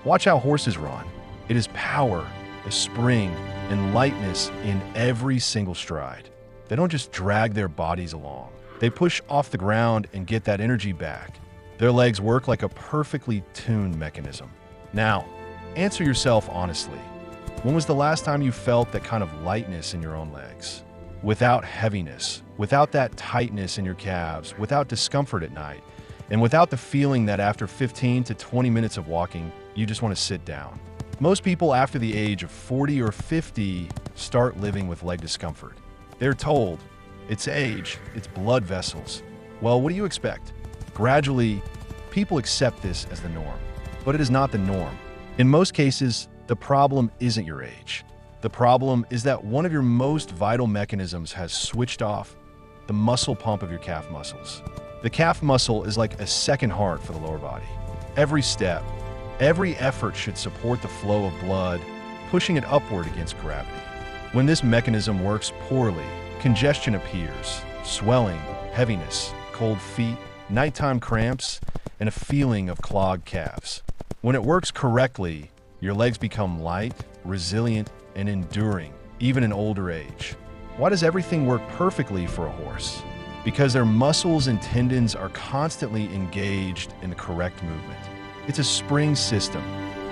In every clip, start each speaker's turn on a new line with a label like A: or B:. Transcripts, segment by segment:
A: Watch how horses run. It is power, a spring, and lightness in every single stride. They don't just drag their bodies along. They push off the ground and get that energy back. Their legs work like a perfectly tuned mechanism. Now, answer yourself honestly. When was the last time you felt that kind of lightness in your own legs? Without heaviness, without that tightness in your calves, without discomfort at night, and without the feeling that after 15 to 20 minutes of walking, you just want to sit down. Most people after the age of 40 or 50 start living with leg discomfort. They're told, it's age, it's blood vessels. Well, what do you expect? Gradually, people accept this as the norm, but it is not the norm. In most cases, the problem isn't your age. The problem is that one of your most vital mechanisms has switched off, the muscle pump of your calf muscles. The calf muscle is like a second heart for the lower body. Every step, every effort should support the flow of blood, pushing it upward against gravity. When this mechanism works poorly, congestion appears, swelling, heaviness, cold feet, nighttime cramps, and a feeling of clogged calves. When it works correctly, your legs become light, resilient, and enduring, even in older age. Why does everything work perfectly for a horse? Because their muscles and tendons are constantly engaged in the correct movement. It's a spring system,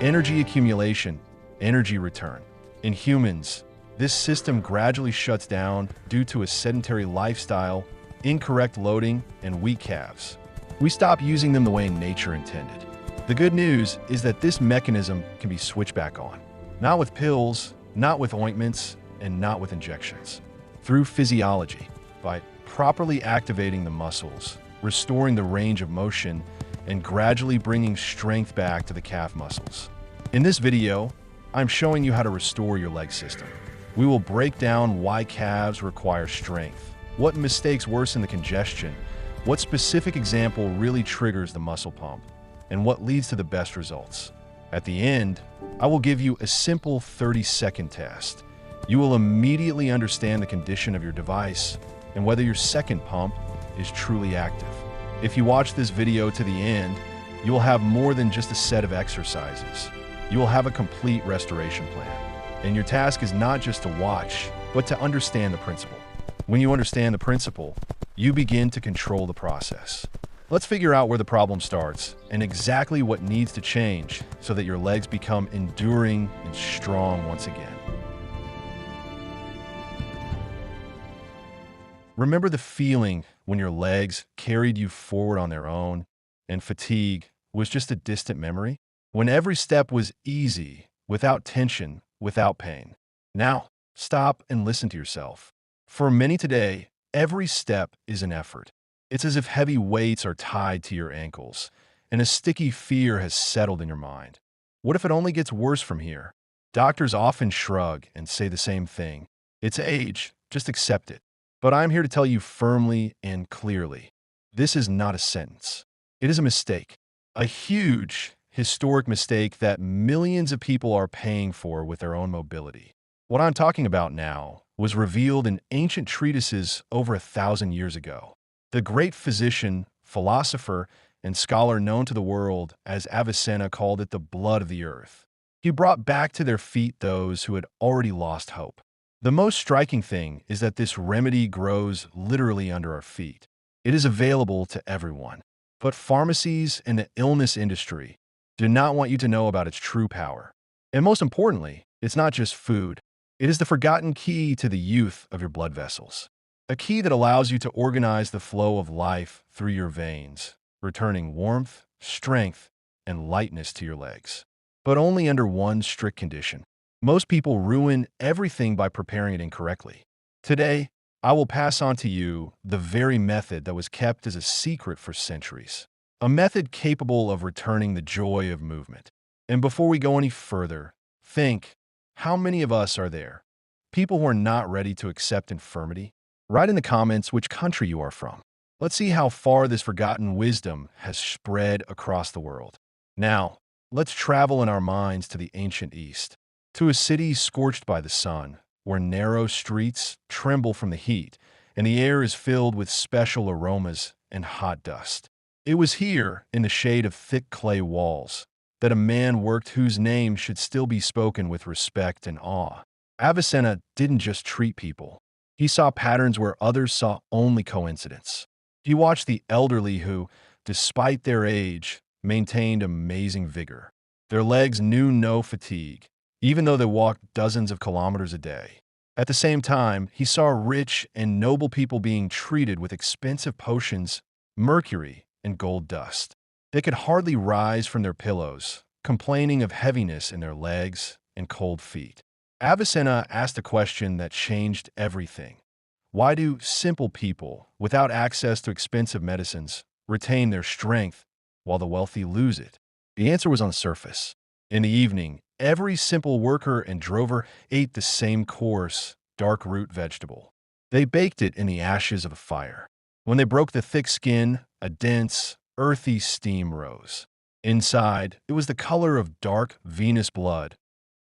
A: energy accumulation, energy return. In humans, this system gradually shuts down due to a sedentary lifestyle, incorrect loading, and weak calves. We stop using them the way nature intended. The good news is that this mechanism can be switched back on. Not with pills, not with ointments, and not with injections. Through physiology, by properly activating the muscles, restoring the range of motion, and gradually bringing strength back to the calf muscles. In this video, I'm showing you how to restore your leg system. We will break down why calves require strength, what mistakes worsen the congestion, what specific example really triggers the muscle pump, and what leads to the best results. At the end, I will give you a simple 30-second test. You will immediately understand the condition of your device and whether your second pump is truly active. If you watch this video to the end, you will have more than just a set of exercises. You will have a complete restoration plan. And your task is not just to watch, but to understand the principle. When you understand the principle, you begin to control the process. Let's figure out where the problem starts and exactly what needs to change so that your legs become enduring and strong once again. Remember the feeling when your legs carried you forward on their own and fatigue was just a distant memory? When every step was easy, without tension, without pain. Now, stop and listen to yourself. For many today, every step is an effort. It's as if heavy weights are tied to your ankles, and a sticky fear has settled in your mind. What if it only gets worse from here? Doctors often shrug and say the same thing. It's age, just accept it. But I'm here to tell you firmly and clearly, this is not a sentence. It is a mistake. A huge, historic mistake that millions of people are paying for with their own mobility. What I'm talking about now was revealed in ancient treatises over 1,000 years ago. The great physician, philosopher, and scholar known to the world as Avicenna called it the blood of the earth. He brought back to their feet those who had already lost hope. The most striking thing is that this remedy grows literally under our feet. It is available to everyone. But pharmacies and the illness industry do not want you to know about its true power. And most importantly, it's not just food. It is the forgotten key to the youth of your blood vessels. A key that allows you to organize the flow of life through your veins, returning warmth, strength, and lightness to your legs. But only under one strict condition. Most people ruin everything by preparing it incorrectly. Today, I will pass on to you the very method that was kept as a secret for centuries. A method capable of returning the joy of movement. And before we go any further, think, how many of us are there? People who are not ready to accept infirmity? Write in the comments which country you are from. Let's see how far this forgotten wisdom has spread across the world. Now, let's travel in our minds to the ancient East, to a city scorched by the sun, where narrow streets tremble from the heat, and the air is filled with special aromas and hot dust. It was here, in the shade of thick clay walls, that a man worked whose name should still be spoken with respect and awe. Avicenna didn't just treat people. He saw patterns where others saw only coincidence. He watched the elderly who, despite their age, maintained amazing vigor. Their legs knew no fatigue, even though they walked dozens of kilometers a day. At the same time, he saw rich and noble people being treated with expensive potions, mercury, and gold dust. They could hardly rise from their pillows, complaining of heaviness in their legs and cold feet. Avicenna asked a question that changed everything. Why do simple people, without access to expensive medicines, retain their strength while the wealthy lose it? The answer was on the surface. In the evening, every simple worker and drover ate the same coarse, dark root vegetable. They baked it in the ashes of a fire. When they broke the thick skin, a dense, earthy steam rose. Inside, it was the color of dark venous blood,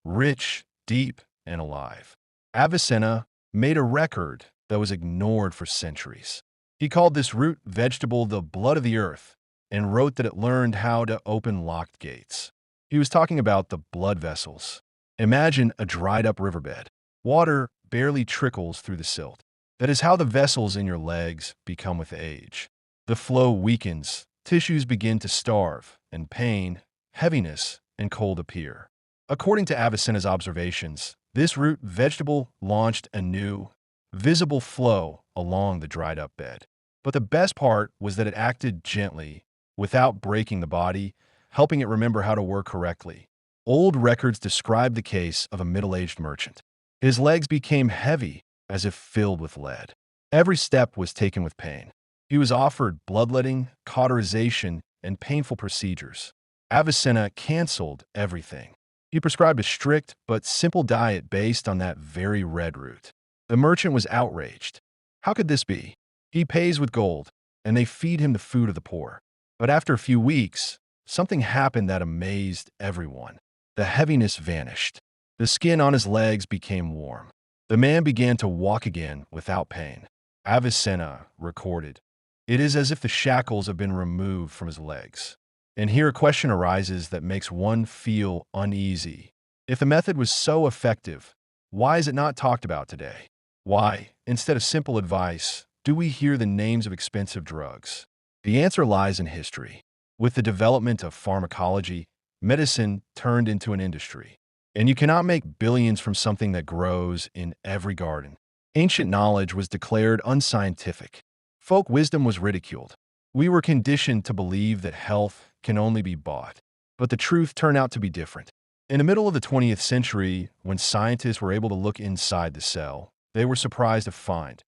A: rich, deep, and alive. Avicenna made a record that was ignored for centuries. He called this root vegetable the blood of the earth and wrote that it learned how to open locked gates. He was talking about the blood vessels. Imagine a dried-up riverbed. Water barely trickles through the silt. That is how the vessels in your legs become with age. The flow weakens, tissues begin to starve, and pain, heaviness, and cold appear. According to Avicenna's observations, this root vegetable launched a new, visible flow along the dried-up bed. But the best part was that it acted gently, without breaking the body, helping it remember how to work correctly. Old records describe the case of a middle-aged merchant. His legs became heavy, as if filled with lead. Every step was taken with pain. He was offered bloodletting, cauterization, and painful procedures. Avicenna canceled everything. He prescribed a strict but simple diet based on that very red root. The merchant was outraged. How could this be? He pays with gold, and they feed him the food of the poor. But after a few weeks, something happened that amazed everyone. The heaviness vanished. The skin on his legs became warm. The man began to walk again without pain. Avicenna recorded, "It is as if the shackles have been removed from his legs." And here a question arises that makes one feel uneasy. If the method was so effective, why is it not talked about today? Why, instead of simple advice, do we hear the names of expensive drugs? The answer lies in history. With the development of pharmacology, medicine turned into an industry. And you cannot make billions from something that grows in every garden. Ancient knowledge was declared unscientific. Folk wisdom was ridiculed. We were conditioned to believe that health can only be bought. But the truth turned out to be different. In the middle of the 20th century, when scientists were able to look inside the cell, they were surprised to find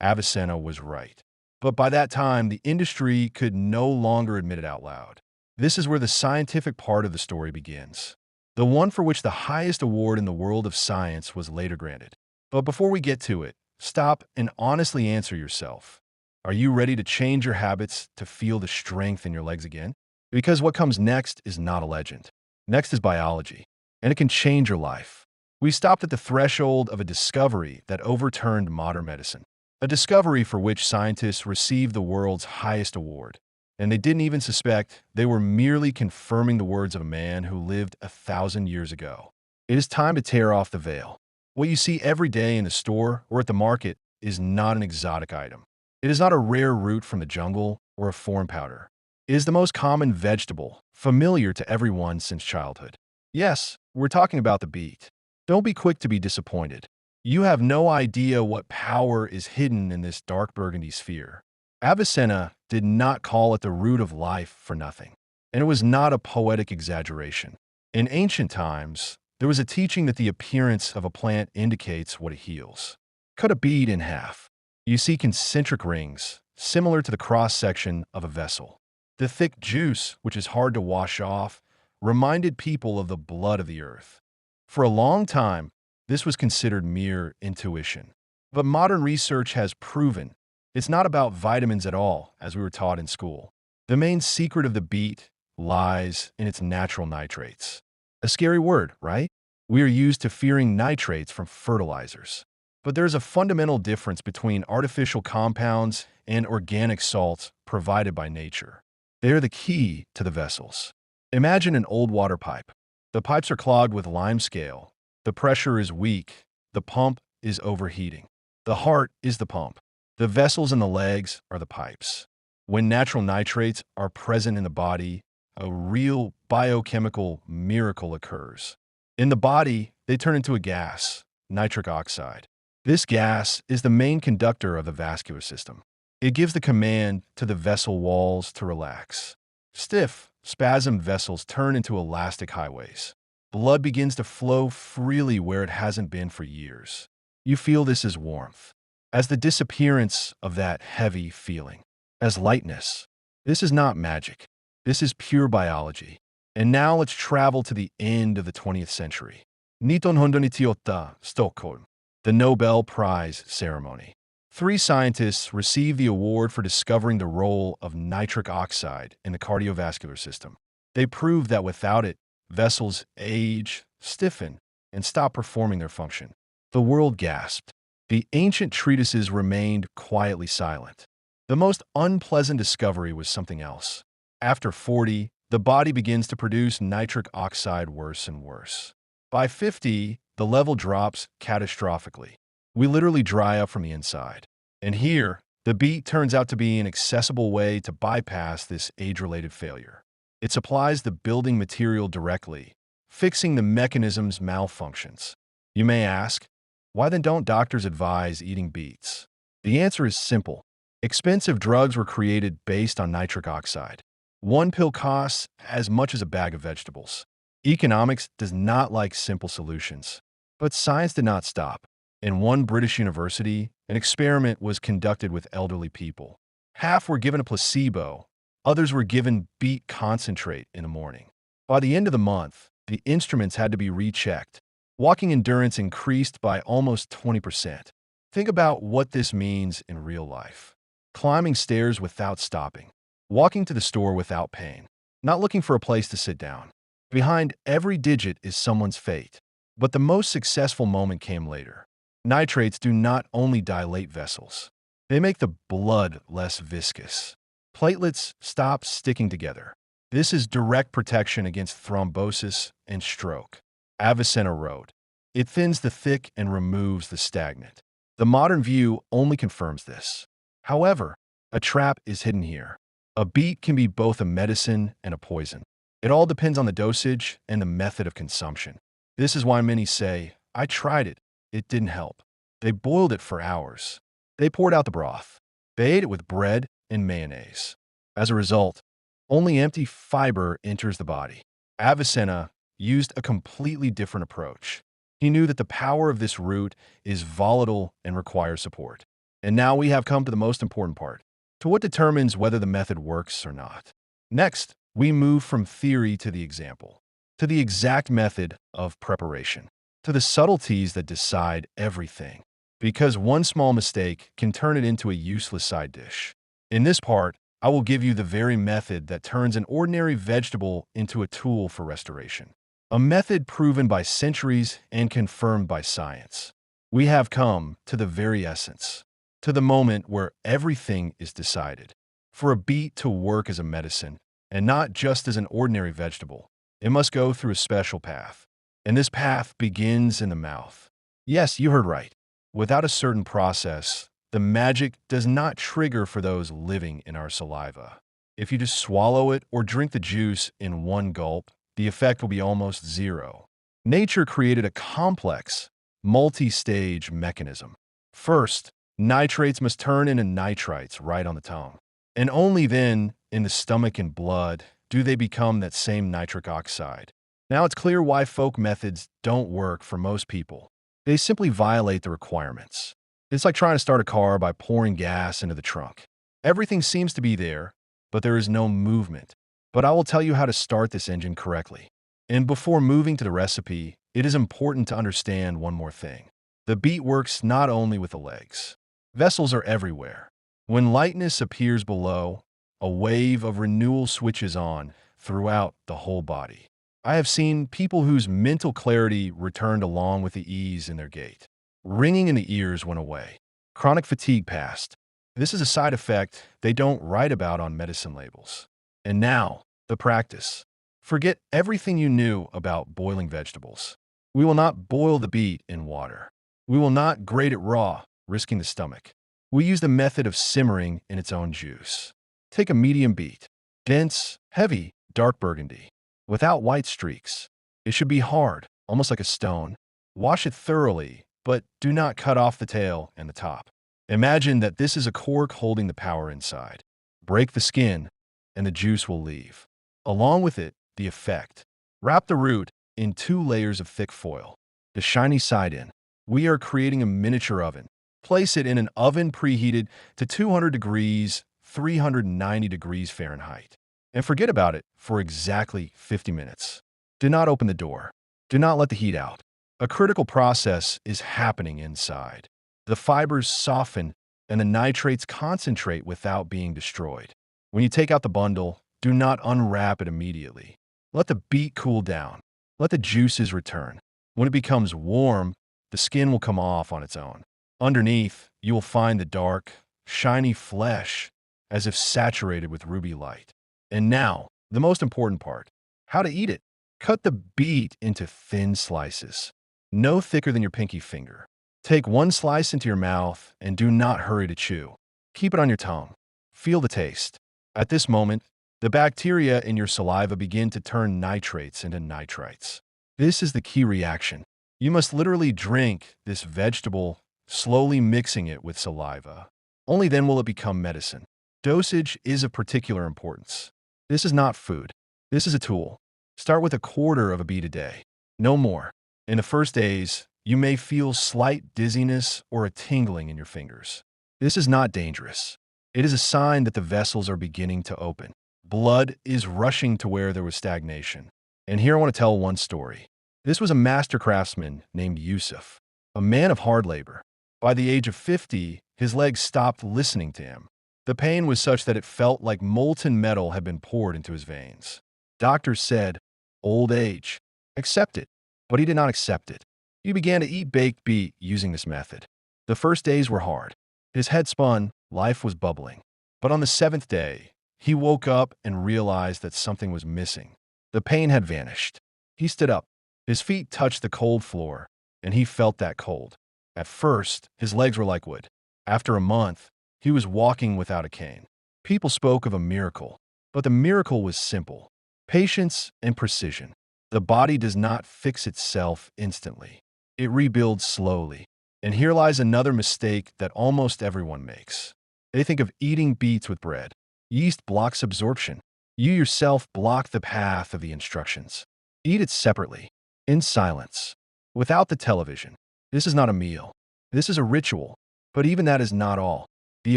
A: Avicenna was right. But by that time, the industry could no longer admit it out loud. This is where the scientific part of the story begins. The one for which the highest award in the world of science was later granted. But before we get to it, stop and honestly answer yourself. Are you ready to change your habits to feel the strength in your legs again? Because what comes next is not a legend. Next is biology, and it can change your life. We stopped at the threshold of a discovery that overturned modern medicine. A discovery for which scientists received the world's highest award. And they didn't even suspect they were merely confirming the words of a man who lived 1,000 years ago. It is time to tear off the veil. What you see every day in the store or at the market is not an exotic item. It is not a rare root from the jungle or a foreign powder. It is the most common vegetable, familiar to everyone since childhood. Yes, we're talking about the beet. Don't be quick to be disappointed. You have no idea what power is hidden in this dark burgundy sphere. Avicenna did not call it the root of life for nothing, and it was not a poetic exaggeration. In ancient times, there was a teaching that the appearance of a plant indicates what it heals. Cut a beet in half. You see concentric rings, similar to the cross-section of a vessel. The thick juice, which is hard to wash off, reminded people of the blood of the earth. For a long time, this was considered mere intuition. But modern research has proven it's not about vitamins at all, as we were taught in school. The main secret of the beet lies in its natural nitrates. A scary word, right? We are used to fearing nitrates from fertilizers. But there's a fundamental difference between artificial compounds and organic salts provided by nature. They are the key to the vessels. Imagine an old water pipe. The pipes are clogged with limescale. The pressure is weak. The pump is overheating. The heart is the pump. The vessels and the legs are the pipes. When natural nitrates are present in the body, a real biochemical miracle occurs. In the body, they turn into a gas, nitric oxide. This gas is the main conductor of the vascular system. It gives the command to the vessel walls to relax. Stiff, spasmed vessels turn into elastic highways. Blood begins to flow freely where it hasn't been for years. You feel this as warmth, as the disappearance of that heavy feeling, as lightness. This is not magic. This is pure biology. And now let's travel to the end of the 20th century. 1998, Stockholm, the Nobel Prize ceremony. Three scientists received the award for discovering the role of nitric oxide in the cardiovascular system. They proved that without it, vessels age, stiffen, and stop performing their function. The world gasped. The ancient treatises remained quietly silent. The most unpleasant discovery was something else. After 40, the body begins to produce nitric oxide worse and worse. By 50, the level drops catastrophically. We literally dry up from the inside. And here, the beet turns out to be an accessible way to bypass this age-related failure. It supplies the building material directly, fixing the mechanism's malfunctions. You may ask, why then don't doctors advise eating beets? The answer is simple. Expensive drugs were created based on nitric oxide. One pill costs as much as a bag of vegetables. Economics does not like simple solutions. But science did not stop. In one British university, an experiment was conducted with elderly people. Half were given a placebo, others were given beet concentrate in the morning. By the end of the month, the instruments had to be rechecked. Walking endurance increased by almost 20%. Think about what this means in real life. Climbing stairs without stopping. Walking to the store without pain. Not looking for a place to sit down. Behind every digit is someone's fate. But the most successful moment came later. Nitrates do not only dilate vessels. They make the blood less viscous. Platelets stop sticking together. This is direct protection against thrombosis and stroke. Avicenna wrote, "It thins the thick and removes the stagnant." The modern view only confirms this. However, a trap is hidden here. A beet can be both a medicine and a poison. It all depends on the dosage and the method of consumption. This is why many say, "I tried it. It didn't help." They boiled it for hours. They poured out the broth. They ate it with bread and mayonnaise. As a result, only empty fiber enters the body. Avicenna used a completely different approach. He knew that the power of this root is volatile and requires support. And now we have come to the most important part, to what determines whether the method works or not. Next, we move from theory to the example, to the exact method of preparation, to the subtleties that decide everything. Because one small mistake can turn it into a useless side dish. In this part, I will give you the very method that turns an ordinary vegetable into a tool for restoration. A method proven by centuries and confirmed by science. We have come to the very essence, to the moment where everything is decided. For a beet to work as a medicine, and not just as an ordinary vegetable, it must go through a special path. And this path begins in the mouth. Yes, you heard right. Without a certain process, the magic does not trigger for those living in our saliva. If you just swallow it or drink the juice in one gulp, the effect will be almost zero. Nature created a complex, multi-stage mechanism. First, nitrates must turn into nitrites right on the tongue. And only then, in the stomach and blood, do they become that same nitric oxide. Now it's clear why folk methods don't work for most people. They simply violate the requirements. It's like trying to start a car by pouring gas into the trunk. Everything seems to be there, but there is no movement. But I will tell you how to start this engine correctly. And before moving to the recipe, it is important to understand one more thing. The beet works not only with the legs. Vessels are everywhere. When lightness appears below, a wave of renewal switches on throughout the whole body. I have seen people whose mental clarity returned along with the ease in their gait. Ringing in the ears went away. Chronic fatigue passed. This is a side effect they don't write about on medicine labels. And now, the practice. Forget everything you knew about boiling vegetables. We will not boil the beet in water. We will not grate it raw, risking the stomach. We use the method of simmering in its own juice. Take a medium beet, dense, heavy, dark burgundy, without white streaks. It should be hard, almost like a stone. Wash it thoroughly, but do not cut off the tail and the top. Imagine that this is a cork holding the power inside. Break the skin, and the juice will leave. Along with it, the effect. Wrap the root in 2 layers of thick foil, the shiny side in. We are creating a miniature oven. Place it in an oven preheated to 200 degrees, 390 degrees Fahrenheit. And forget about it for exactly 50 minutes. Do not open the door. Do not let the heat out. A critical process is happening inside. The fibers soften and the nitrates concentrate without being destroyed. When you take out the bundle, do not unwrap it immediately. Let the beet cool down. Let the juices return. When it becomes warm, the skin will come off on its own. Underneath, you will find the dark, shiny flesh, as if saturated with ruby light. And now, the most important part, how to eat it. Cut the beet into thin slices, no thicker than your pinky finger. Take 1 slice into your mouth and do not hurry to chew. Keep it on your tongue. Feel the taste. At this moment, the bacteria in your saliva begin to turn nitrates into nitrites. This is the key reaction. You must literally drink this vegetable, slowly mixing it with saliva. Only then will it become medicine. Dosage is of particular importance. This is not food. This is a tool. Start with 1/4 of a beet a day. No more. In the first days, you may feel slight dizziness or a tingling in your fingers. This is not dangerous. It is a sign that the vessels are beginning to open. Blood is rushing to where there was stagnation. And here I want to tell one story. This was a master craftsman named Yusuf, a man of hard labor. By the age of 50, his legs stopped listening to him. The pain was such that it felt like molten metal had been poured into his veins. Doctors said, "Old age. Accept it." But he did not accept it. He began to eat baked beet using this method. The first days were hard. His head spun, life was bubbling. But on the 7th day, he woke up and realized that something was missing. The pain had vanished. He stood up. His feet touched the cold floor, and he felt that cold. At first, his legs were like wood. After a month, he was walking without a cane. People spoke of a miracle, but the miracle was simple. Patience and precision. The body does not fix itself instantly. It rebuilds slowly. And here lies another mistake that almost everyone makes. They think of eating beets with bread. Yeast blocks absorption. You yourself block the path of the instructions. Eat it separately, in silence, without the television. This is not a meal. This is a ritual. But even that is not all. The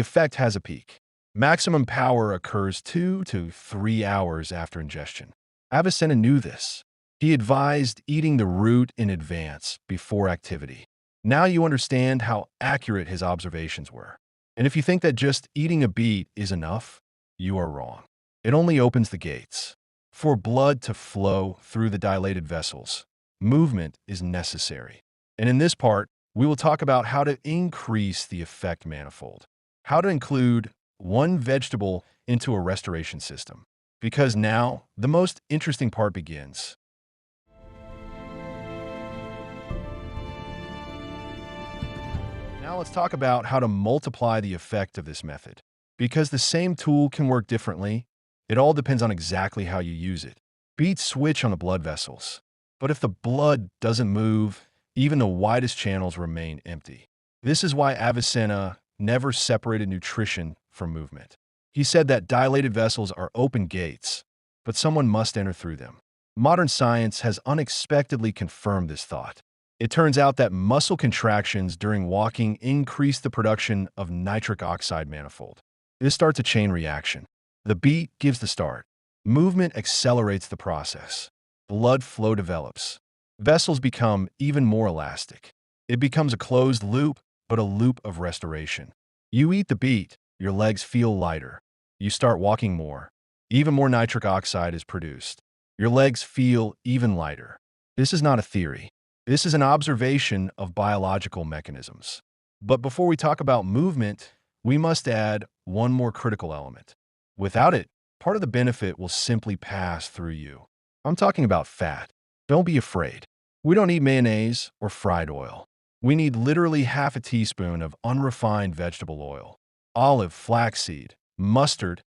A: effect has a peak. Maximum power occurs 2 to 3 hours after ingestion. Avicenna knew this. He advised eating the root in advance, before activity. Now you understand how accurate his observations were. And if you think that just eating a beet is enough, you are wrong. It only opens the gates. For blood to flow through the dilated vessels, movement is necessary. And in this part, we will talk about how to increase the effect manifold, how to include one vegetable into a restoration system. Because now, the most interesting part begins. Now let's talk about how to multiply the effect of this method. Because the same tool can work differently, it all depends on exactly how you use it. Beets switch on the blood vessels. But if the blood doesn't move, even the widest channels remain empty. This is why Avicenna never separated nutrition from movement. He said that dilated vessels are open gates, but someone must enter through them. Modern science has unexpectedly confirmed this thought. It turns out that muscle contractions during walking increase the production of nitric oxide manifold. This starts a chain reaction. The beet gives the start. Movement accelerates the process. Blood flow develops. Vessels become even more elastic. It becomes a closed loop, but a loop of restoration. You eat the beet, your legs feel lighter. You start walking more. Even more nitric oxide is produced. Your legs feel even lighter. This is not a theory. This is an observation of biological mechanisms. But before we talk about movement, we must add one more critical element. Without it, part of the benefit will simply pass through you. I'm talking about fat. Don't be afraid. We don't need mayonnaise or fried oil. We need literally half a teaspoon of unrefined vegetable oil, olive, flaxseed, mustard,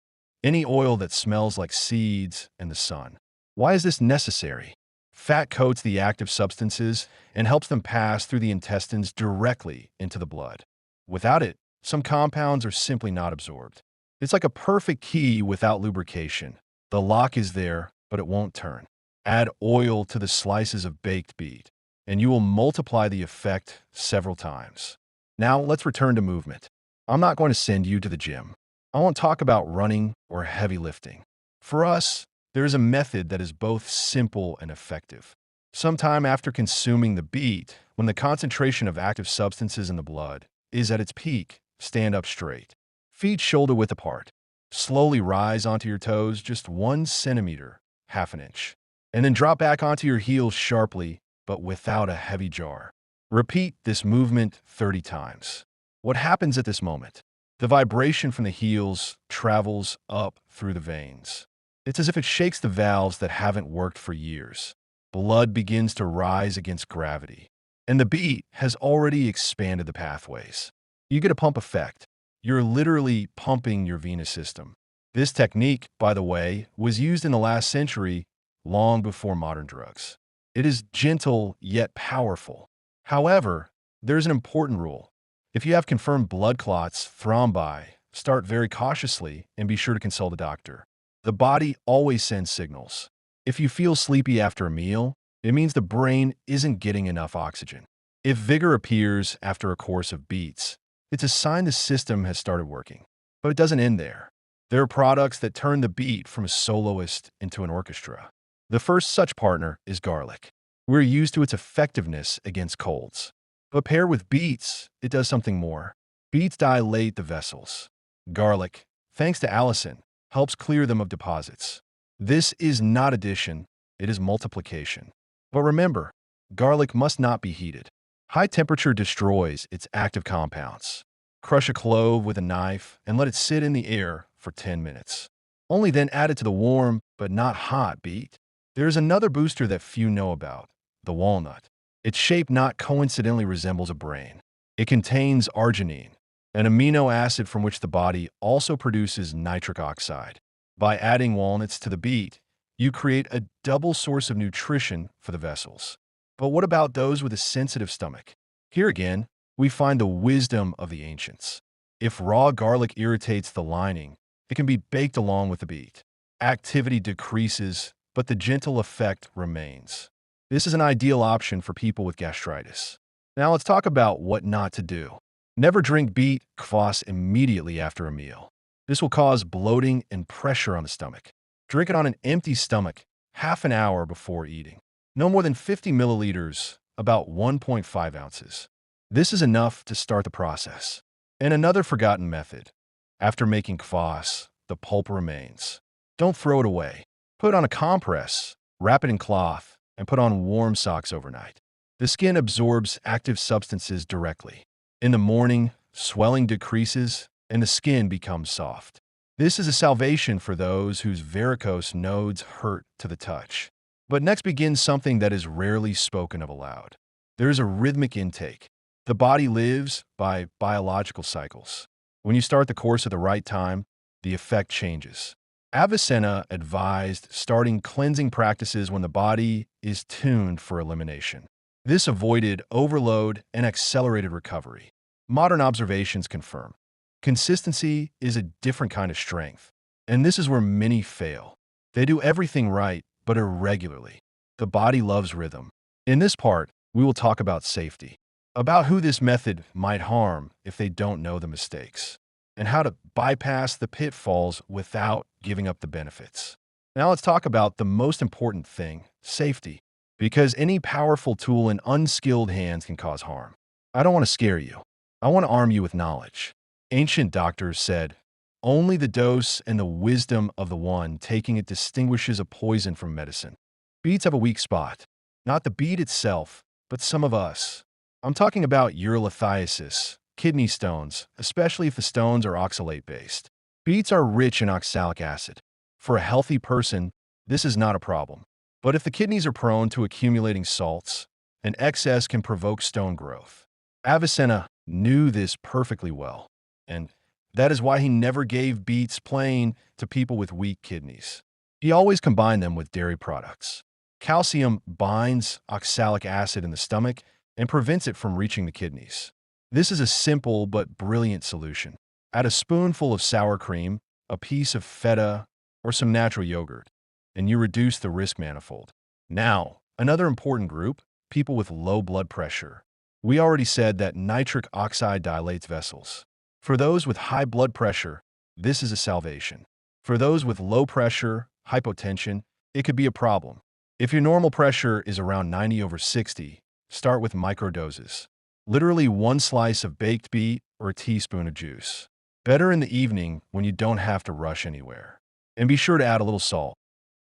A: any oil that smells like seeds and the sun. Why is this necessary? Fat coats the active substances and helps them pass through the intestines directly into the blood. Without it, some compounds are simply not absorbed. It's like a perfect key without lubrication. The lock is there, but it won't turn. Add oil to the slices of baked beet, and you will multiply the effect several times. Now, let's return to movement. I'm not going to send you to the gym. I won't talk about running or heavy lifting. For us, there is a method that is both simple and effective. Sometime after consuming the beet, when the concentration of active substances in the blood is at its peak, stand up straight. Feet shoulder width apart. Slowly rise onto your toes just 1 centimeter, half an inch, and then drop back onto your heels sharply, but without a heavy jar. Repeat this movement 30 times. What happens at this moment? The vibration from the heels travels up through the veins. It's as if it shakes the valves that haven't worked for years. Blood begins to rise against gravity, and the beat has already expanded the pathways. You get a pump effect. You're literally pumping your venous system. This technique, by the way, was used in the last century, long before modern drugs. It is gentle yet powerful. However, there's an important rule. If you have confirmed blood clots, thrombi, start very cautiously and be sure to consult a doctor. The body always sends signals. If you feel sleepy after a meal, it means the brain isn't getting enough oxygen. If vigor appears after a course of beats, it's a sign the system has started working. But it doesn't end there. There are products that turn the beat from a soloist into an orchestra. The first such partner is garlic. We're used to its effectiveness against colds. But paired with beets, it does something more. Beets dilate the vessels. Garlic, thanks to allicin, helps clear them of deposits. This is not addition, it is multiplication. But remember, garlic must not be heated. High temperature destroys its active compounds. Crush a clove with a knife and let it sit in the air for 10 minutes. Only then add it to the warm, but not hot beet. There is another booster that few know about, the walnut. Its shape not coincidentally resembles a brain. It contains arginine, an amino acid from which the body also produces nitric oxide. By adding walnuts to the beet, you create a double source of nutrition for the vessels. But what about those with a sensitive stomach? Here again, we find the wisdom of the ancients. If raw garlic irritates the lining, it can be baked along with the beet. Activity decreases, but the gentle effect remains. This is an ideal option for people with gastritis. Now let's talk about what not to do. Never drink beet kvass immediately after a meal. This will cause bloating and pressure on the stomach. Drink it on an empty stomach, half an hour before eating. No more than 50 milliliters, about 1.5 ounces. This is enough to start the process. And another forgotten method. After making kvass, the pulp remains. Don't throw it away. Put it on a compress, wrap it in cloth, and put on warm socks overnight. The skin absorbs active substances directly. In the morning, swelling decreases and the skin becomes soft. This is a salvation for those whose varicose nodes hurt to the touch. But next begins something that is rarely spoken of aloud. There is a rhythmic intake. The body lives by biological cycles. When you start the course at the right time, the effect changes. Avicenna advised starting cleansing practices when the body is tuned for elimination. This avoided overload and accelerated recovery. Modern observations confirm consistency is a different kind of strength, and this is where many fail. They do everything right, but irregularly. The body loves rhythm. In this part, we will talk about safety, about who this method might harm if they don't know the mistakes, and how to bypass the pitfalls without giving up the benefits. Now let's talk about the most important thing, safety, because any powerful tool in unskilled hands can cause harm. I don't want to scare you. I want to arm you with knowledge. Ancient doctors said, only the dose and the wisdom of the one taking it distinguishes a poison from medicine. Beets have a weak spot. Not the beet itself, but some of us. I'm talking about urolithiasis, kidney stones, especially if the stones are oxalate-based. Beets are rich in oxalic acid. For a healthy person, this is not a problem. But if the kidneys are prone to accumulating salts, an excess can provoke stone growth. Avicenna knew this perfectly well, and that is why he never gave beets plain to people with weak kidneys. He always combined them with dairy products. Calcium binds oxalic acid in the stomach and prevents it from reaching the kidneys. This is a simple but brilliant solution. Add a spoonful of sour cream, a piece of feta, or some natural yogurt, and you reduce the risk manifold. Now, another important group, people with low blood pressure. We already said that nitric oxide dilates vessels. For those with high blood pressure, this is a salvation. For those with low pressure, hypotension, it could be a problem. If your normal pressure is around 90/60, start with microdoses. Literally one slice of baked beet or a teaspoon of juice. Better in the evening when you don't have to rush anywhere. And be sure to add a little salt,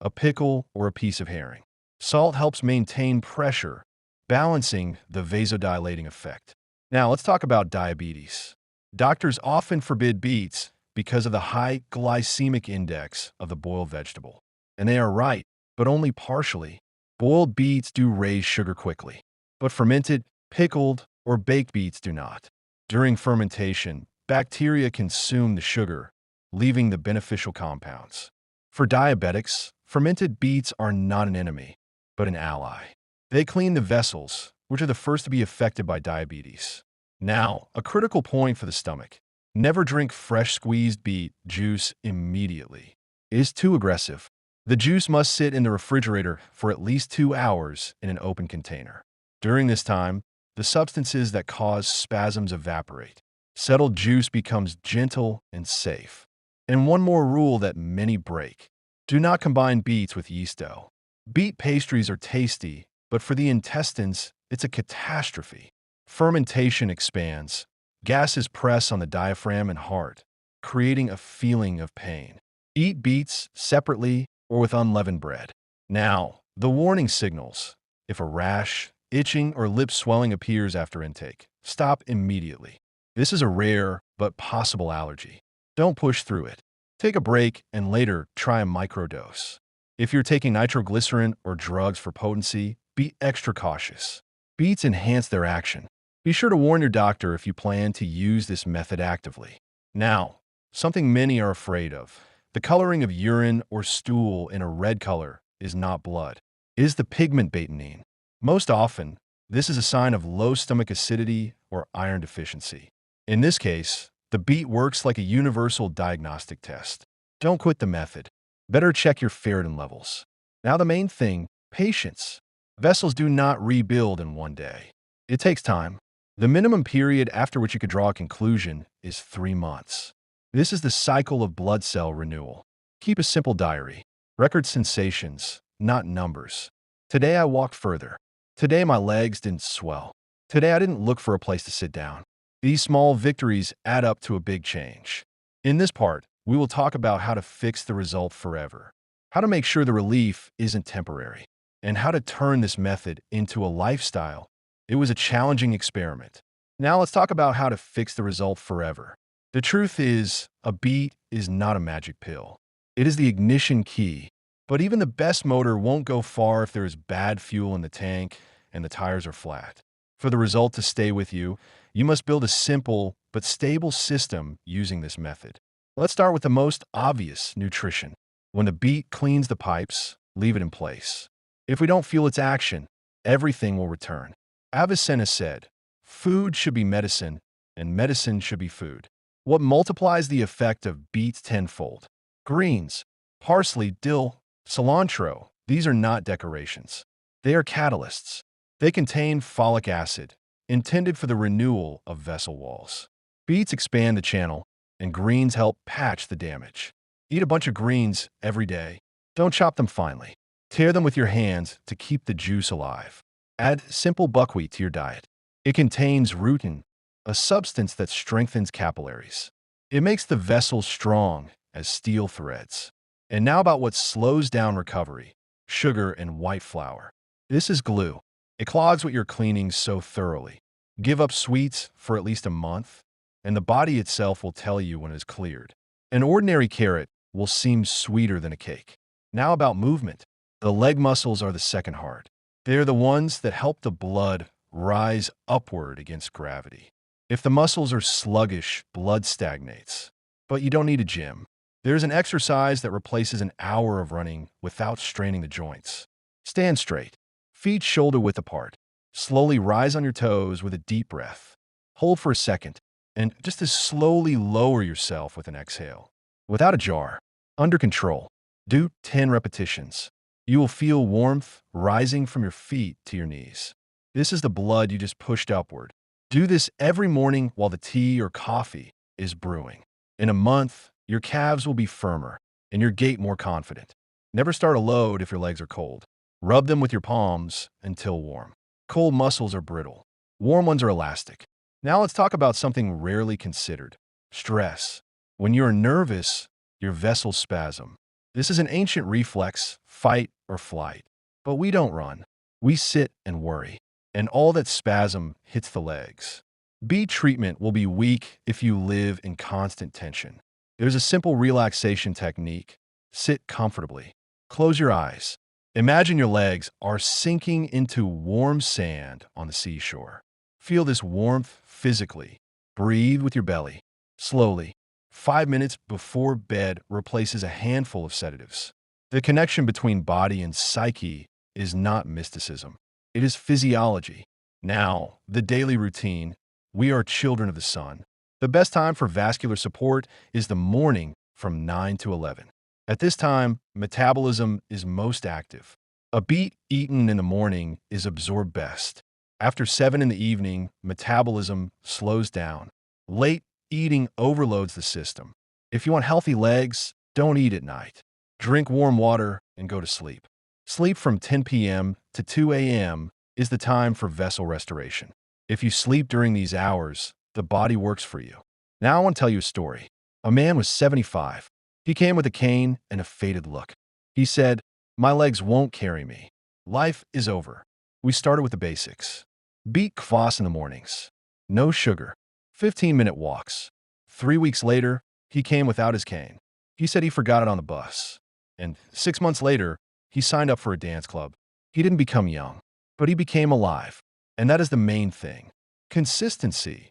A: a pickle, or a piece of herring. Salt helps maintain pressure, balancing the vasodilating effect. Now let's talk about diabetes. Doctors often forbid beets because of the high glycemic index of the boiled vegetable. And they are right, but only partially. Boiled beets do raise sugar quickly, but fermented, pickled, or baked beets do not. During fermentation, bacteria consume the sugar, leaving the beneficial compounds. For diabetics, fermented beets are not an enemy, but an ally. They clean the vessels, which are the first to be affected by diabetes. Now, a critical point for the stomach. Never drink fresh squeezed beet juice immediately. It is too aggressive. The juice must sit in the refrigerator for at least 2 hours in an open container. During this time, the substances that cause spasms evaporate. Settled juice becomes gentle and safe. And one more rule that many break. Do not combine beets with yeast dough. Beet pastries are tasty, but for the intestines, it's a catastrophe. Fermentation expands. Gases press on the diaphragm and heart, creating a feeling of pain. Eat beets separately or with unleavened bread. Now, the warning signals. If a rash, itching, or lip swelling appears after intake, stop immediately. This is a rare but possible allergy. Don't push through it. Take a break and later try a microdose. If you're taking nitroglycerin or drugs for potency, be extra cautious. Beets enhance their action. Be sure to warn your doctor if you plan to use this method actively. Now, something many are afraid of. The coloring of urine or stool in a red color is not blood. It is the pigment betaine. Most often, this is a sign of low stomach acidity or iron deficiency. In this case, the beet works like a universal diagnostic test. Don't quit the method. Better check your ferritin levels. Now the main thing, patience. Vessels do not rebuild in one day. It takes time. The minimum period after which you could draw a conclusion is 3 months. This is the cycle of blood cell renewal. Keep a simple diary. Record sensations, not numbers. Today I walked further. Today my legs didn't swell. Today I didn't look for a place to sit down. These small victories add up to a big change. In this part, we will talk about how to fix the result forever, how to make sure the relief isn't temporary, and how to turn this method into a lifestyle. It was a challenging experiment. Now let's talk about how to fix the result forever. The truth is, a beet is not a magic pill. It is the ignition key. But even the best motor won't go far if there is bad fuel in the tank and the tires are flat. For the result to stay with you, you must build a simple but stable system using this method. Let's start with the most obvious: nutrition. When the beet cleans the pipes, leave it in place. If we don't feel its action, everything will return. Avicenna said, food should be medicine, and medicine should be food. What multiplies the effect of beets tenfold? Greens, parsley, dill, cilantro. These are not decorations. They are catalysts. They contain folic acid, intended for the renewal of vessel walls. Beets expand the channel, and greens help patch the damage. Eat a bunch of greens every day. Don't chop them finely. Tear them with your hands to keep the juice alive. Add simple buckwheat to your diet. It contains rutin, a substance that strengthens capillaries. It makes the vessels strong as steel threads. And now about what slows down recovery: sugar and white flour. This is glue. It clogs what you're cleaning so thoroughly. Give up sweets for at least a month, and the body itself will tell you when it is cleared. An ordinary carrot will seem sweeter than a cake. Now about movement. The leg muscles are the second heart. They're the ones that help the blood rise upward against gravity. If the muscles are sluggish, blood stagnates. But you don't need a gym. There's an exercise that replaces an hour of running without straining the joints. Stand straight, feet shoulder width apart. Slowly rise on your toes with a deep breath. Hold for a second, and just as slowly lower yourself with an exhale. Without a jar, under control. Do 10 repetitions. You will feel warmth rising from your feet to your knees. This is the blood you just pushed upward. Do this every morning while the tea or coffee is brewing. In a month, your calves will be firmer and your gait more confident. Never start a load if your legs are cold. Rub them with your palms until warm. Cold muscles are brittle. Warm ones are elastic. Now let's talk about something rarely considered: stress. When you're nervous, your vessels spasm. This is an ancient reflex, fight or flight. But we don't run. We sit and worry. And all that spasm hits the legs. Beat treatment will be weak if you live in constant tension. There's a simple relaxation technique. Sit comfortably. Close your eyes. Imagine your legs are sinking into warm sand on the seashore. Feel this warmth physically. Breathe with your belly. Slowly. 5 minutes before bed replaces a handful of sedatives. The connection between body and psyche is not mysticism. It is physiology. Now, the daily routine. We are children of the sun. The best time for vascular support is the morning from 9 to 11. At this time, metabolism is most active. A beet eaten in the morning is absorbed best. After 7 in the evening, metabolism slows down. Late eating overloads the system. If you want healthy legs, don't eat at night. Drink warm water and go to sleep. Sleep from 10 p.m. to 2 a.m. is the time for vessel restoration. If you sleep during these hours, the body works for you. Now I want to tell you a story. A man was 75. He came with a cane and a faded look. He said, "My legs won't carry me. Life is over." We started with the basics. Beet kvass in the mornings. No sugar. 15-minute walks. 3 weeks later, he came without his cane. He said he forgot it on the bus. And 6 months later, he signed up for a dance club. He didn't become young, but he became alive. And that is the main thing. Consistency.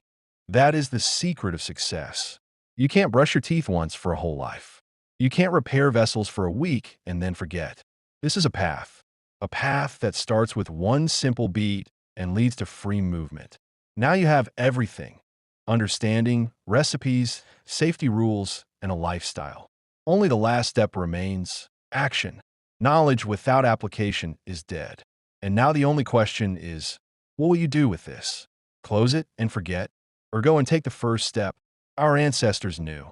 A: That is the secret of success. You can't brush your teeth once for a whole life. You can't repair vessels for a week and then forget. This is a path that starts with one simple beat and leads to free movement. Now you have everything: understanding, recipes, safety rules, and a lifestyle. Only the last step remains: action. Knowledge without application is dead. And now the only question is, what will you do with this? Close it and forget? Or go and take the first step? Our ancestors knew.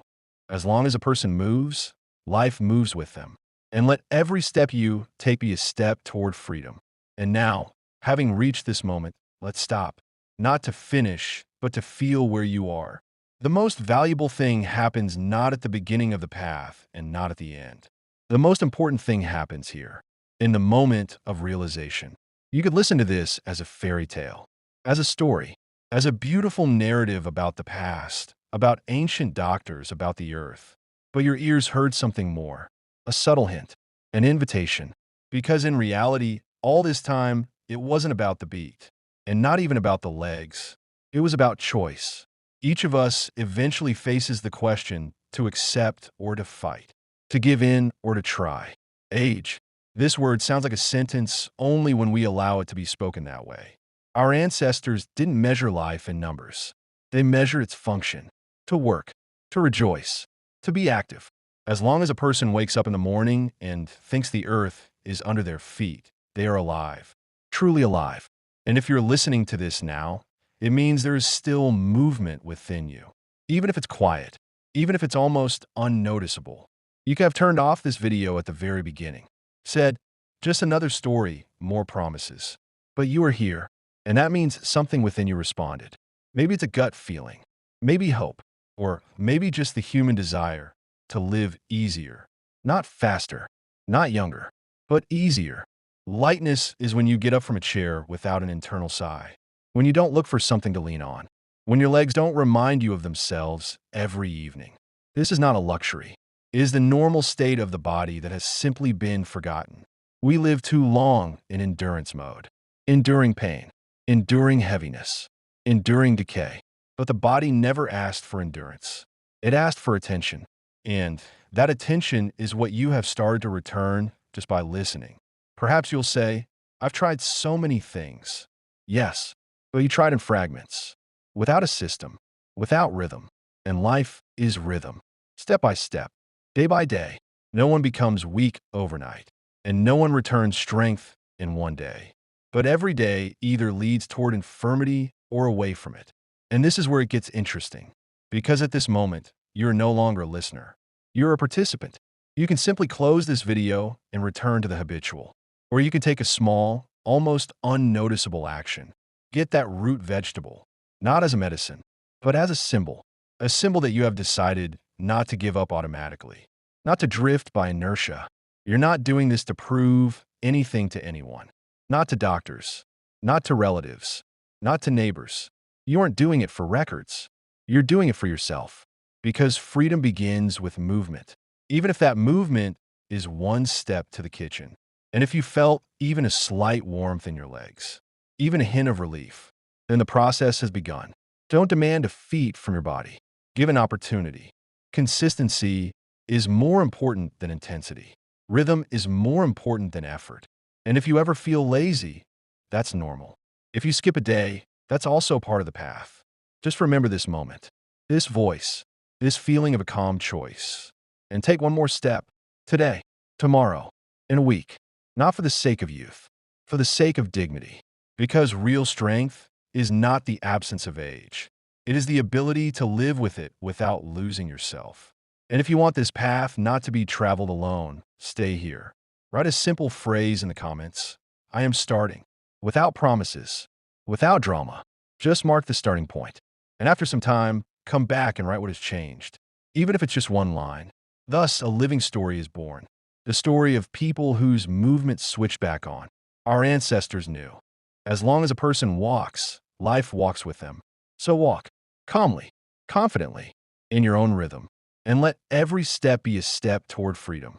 A: As long as a person moves, life moves with them. And let every step you take be a step toward freedom. And now, having reached this moment, let's stop. Not to finish, but to feel where you are. The most valuable thing happens not at the beginning of the path and not at the end. The most important thing happens here, in the moment of realization. You could listen to this as a fairy tale, as a story, as a beautiful narrative about the past, about ancient doctors, about the earth. But your ears heard something more, a subtle hint, an invitation. Because in reality, all this time, it wasn't about the beat, and not even about the legs. It was about choice. Each of us eventually faces the question to accept or to fight, to give in or to try. Age. This word sounds like a sentence only when we allow it to be spoken that way. Our ancestors didn't measure life in numbers. They measured its function: to work, to rejoice, to be active. As long as a person wakes up in the morning and thinks the earth is under their feet, they are alive, truly alive. And if you're listening to this now, it means there is still movement within you. Even if it's quiet, even if it's almost unnoticeable. You could have turned off this video at the very beginning. Said, just another story, more promises. But you are here, and that means something within you responded. Maybe it's a gut feeling, maybe hope, or maybe just the human desire to live easier. Not faster, not younger, but easier. Lightness is when you get up from a chair without an internal sigh, when you don't look for something to lean on, when your legs don't remind you of themselves every evening. This is not a luxury. It is the normal state of the body that has simply been forgotten. We live too long in endurance mode, enduring pain, enduring heaviness, enduring decay. But the body never asked for endurance. It asked for attention. And that attention is what you have started to return just by listening. Perhaps you'll say, I've tried so many things. Yes, but you tried in fragments, without a system, without rhythm. And life is rhythm, step by step, day by day. No one becomes weak overnight, and no one returns strength in one day. But every day either leads toward infirmity or away from it. And this is where it gets interesting, because at this moment, you're no longer a listener. You're a participant. You can simply close this video and return to the habitual. Or you can take a small, almost unnoticeable action. Get that root vegetable, not as a medicine, but as a symbol that you have decided not to give up automatically, not to drift by inertia. You're not doing this to prove anything to anyone, not to doctors, not to relatives, not to neighbors. You aren't doing it for records. You're doing it for yourself, because freedom begins with movement, even if that movement is one step to the kitchen. And if you felt even a slight warmth in your legs, even a hint of relief, then the process has begun. Don't demand a feat from your body. Give an opportunity. Consistency is more important than intensity. Rhythm is more important than effort. And if you ever feel lazy, that's normal. If you skip a day, that's also part of the path. Just remember this moment, this voice, this feeling of a calm choice. And take one more step, today, tomorrow, in a week. Not for the sake of youth, for the sake of dignity. Because real strength is not the absence of age. It is the ability to live with it without losing yourself. And if you want this path not to be traveled alone, stay here. Write a simple phrase in the comments. I am starting. Without promises, without drama. Just mark the starting point. And after some time, come back and write what has changed. Even if it's just one line. Thus, a living story is born. The story of people whose movement switched back on. Our ancestors knew. As long as a person walks, life walks with them. So walk, calmly, confidently, in your own rhythm, and let every step be a step toward freedom.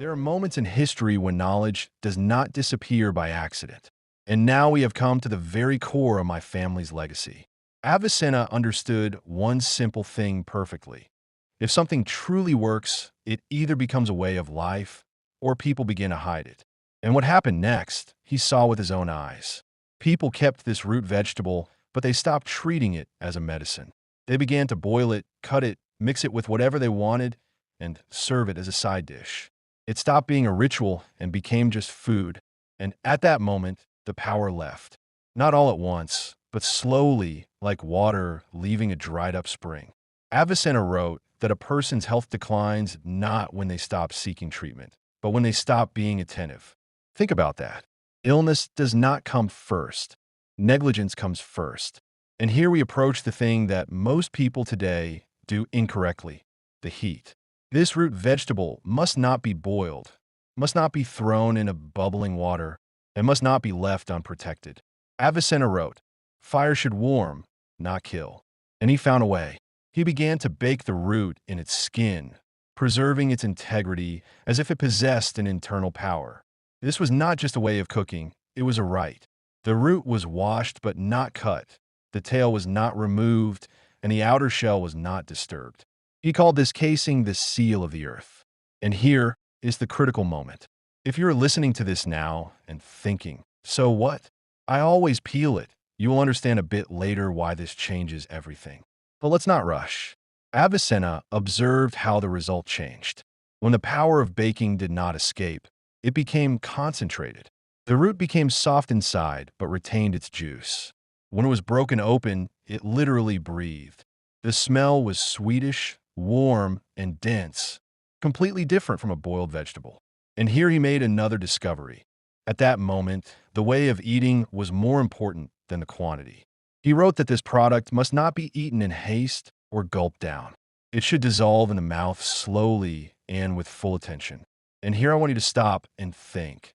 A: There are moments in history when knowledge does not disappear by accident. And now we have come to the very core of my family's legacy. Avicenna understood one simple thing perfectly. If something truly works, it either becomes a way of life or people begin to hide it. And what happened next, he saw with his own eyes. People kept this root vegetable, but they stopped treating it as a medicine. They began to boil it, cut it, mix it with whatever they wanted, and serve it as a side dish. It stopped being a ritual and became just food. And at that moment, the power left. Not all at once, but slowly, like water leaving a dried-up spring. Avicenna wrote that a person's health declines not when they stop seeking treatment, but when they stop being attentive. Think about that. Illness does not come first. Negligence comes first. And here we approach the thing that most people today do incorrectly, the heat. This root vegetable must not be boiled, must not be thrown in a bubbling water, and must not be left unprotected. Avicenna wrote, fire should warm, not kill. And he found a way. He began to bake the root in its skin, preserving its integrity as if it possessed an internal power. This was not just a way of cooking, it was a rite. The root was washed but not cut, the tail was not removed, and the outer shell was not disturbed. He called this casing the seal of the earth. And here is the critical moment. If you're listening to this now and thinking, so what? I always peel it. You will understand a bit later why this changes everything. But let's not rush. Avicenna observed how the result changed. When the power of baking did not escape, it became concentrated. The root became soft inside but retained its juice. When it was broken open, it literally breathed. The smell was sweetish, warm, and dense, completely different from a boiled vegetable. And here he made another discovery. At that moment, the way of eating was more important than the quantity. He wrote that this product must not be eaten in haste or gulped down. It should dissolve in the mouth slowly and with full attention. And here I want you to stop and think.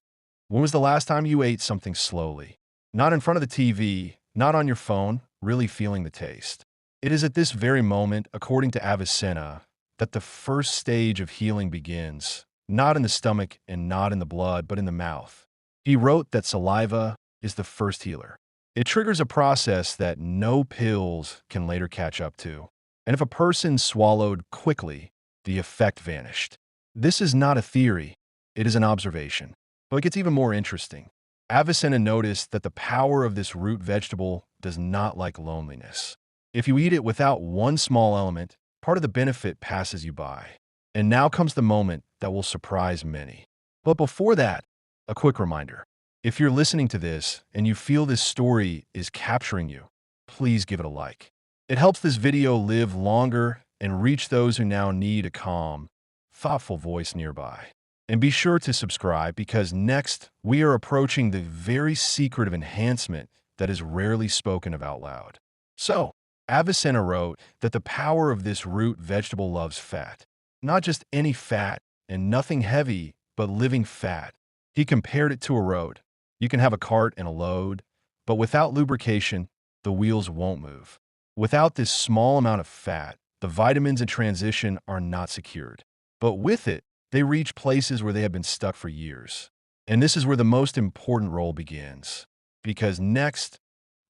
A: When was the last time you ate something slowly? Not in front of the TV, not on your phone, really feeling the taste. It is at this very moment, according to Avicenna, that the first stage of healing begins, not in the stomach and not in the blood, but in the mouth. He wrote that saliva is the first healer. It triggers a process that no pills can later catch up to. And if a person swallowed quickly, the effect vanished. This is not a theory, it is an observation. But it gets even more interesting. Avicenna noticed that the power of this root vegetable does not like loneliness. If you eat it without one small element, part of the benefit passes you by. And now comes the moment that will surprise many. But before that, a quick reminder. If you're listening to this and you feel this story is capturing you, please give it a like. It helps this video live longer and reach those who now need a calm, thoughtful voice nearby. And be sure to subscribe because next we are approaching the very secret of enhancement that is rarely spoken of out loud. So, Avicenna wrote that the power of this root vegetable loves fat. Not just any fat and nothing heavy, but living fat. He compared it to a road. You can have a cart and a load, but without lubrication, the wheels won't move. Without this small amount of fat, the vitamins in transition are not secured. But with it, they reach places where they have been stuck for years. And this is where the most important role begins. Because next,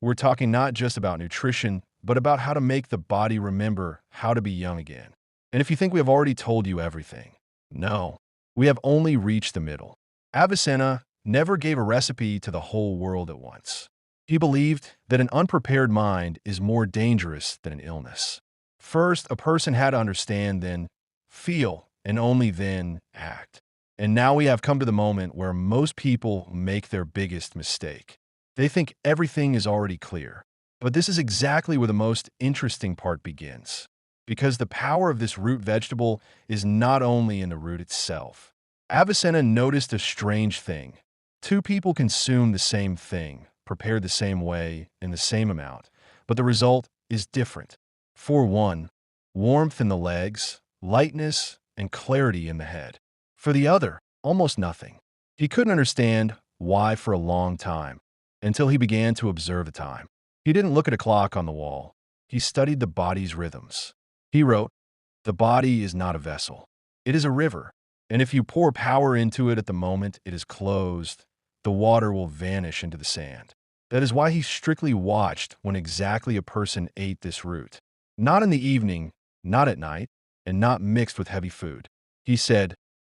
A: we're talking not just about nutrition, but about how to make the body remember how to be young again. And if you think we have already told you everything, no, we have only reached the middle. Avicenna never gave a recipe to the whole world at once. He believed that an unprepared mind is more dangerous than an illness. First, a person had to understand, then feel, and only then act. And now we have come to the moment where most people make their biggest mistake. They think everything is already clear. But this is exactly where the most interesting part begins. Because the power of this root vegetable is not only in the root itself. Avicenna noticed a strange thing. Two people consume the same thing, prepared the same way, in the same amount, but the result is different. For one, warmth in the legs, lightness, and clarity in the head. For the other, almost nothing. He couldn't understand why for a long time, until he began to observe the time. He didn't look at a clock on the wall. He studied the body's rhythms. He wrote, "The body is not a vessel. It is a river, and if you pour power into it at the moment it is closed, the water will vanish into the sand." That is why he strictly watched when exactly a person ate this root. Not in the evening, not at night, and not mixed with heavy food. He said,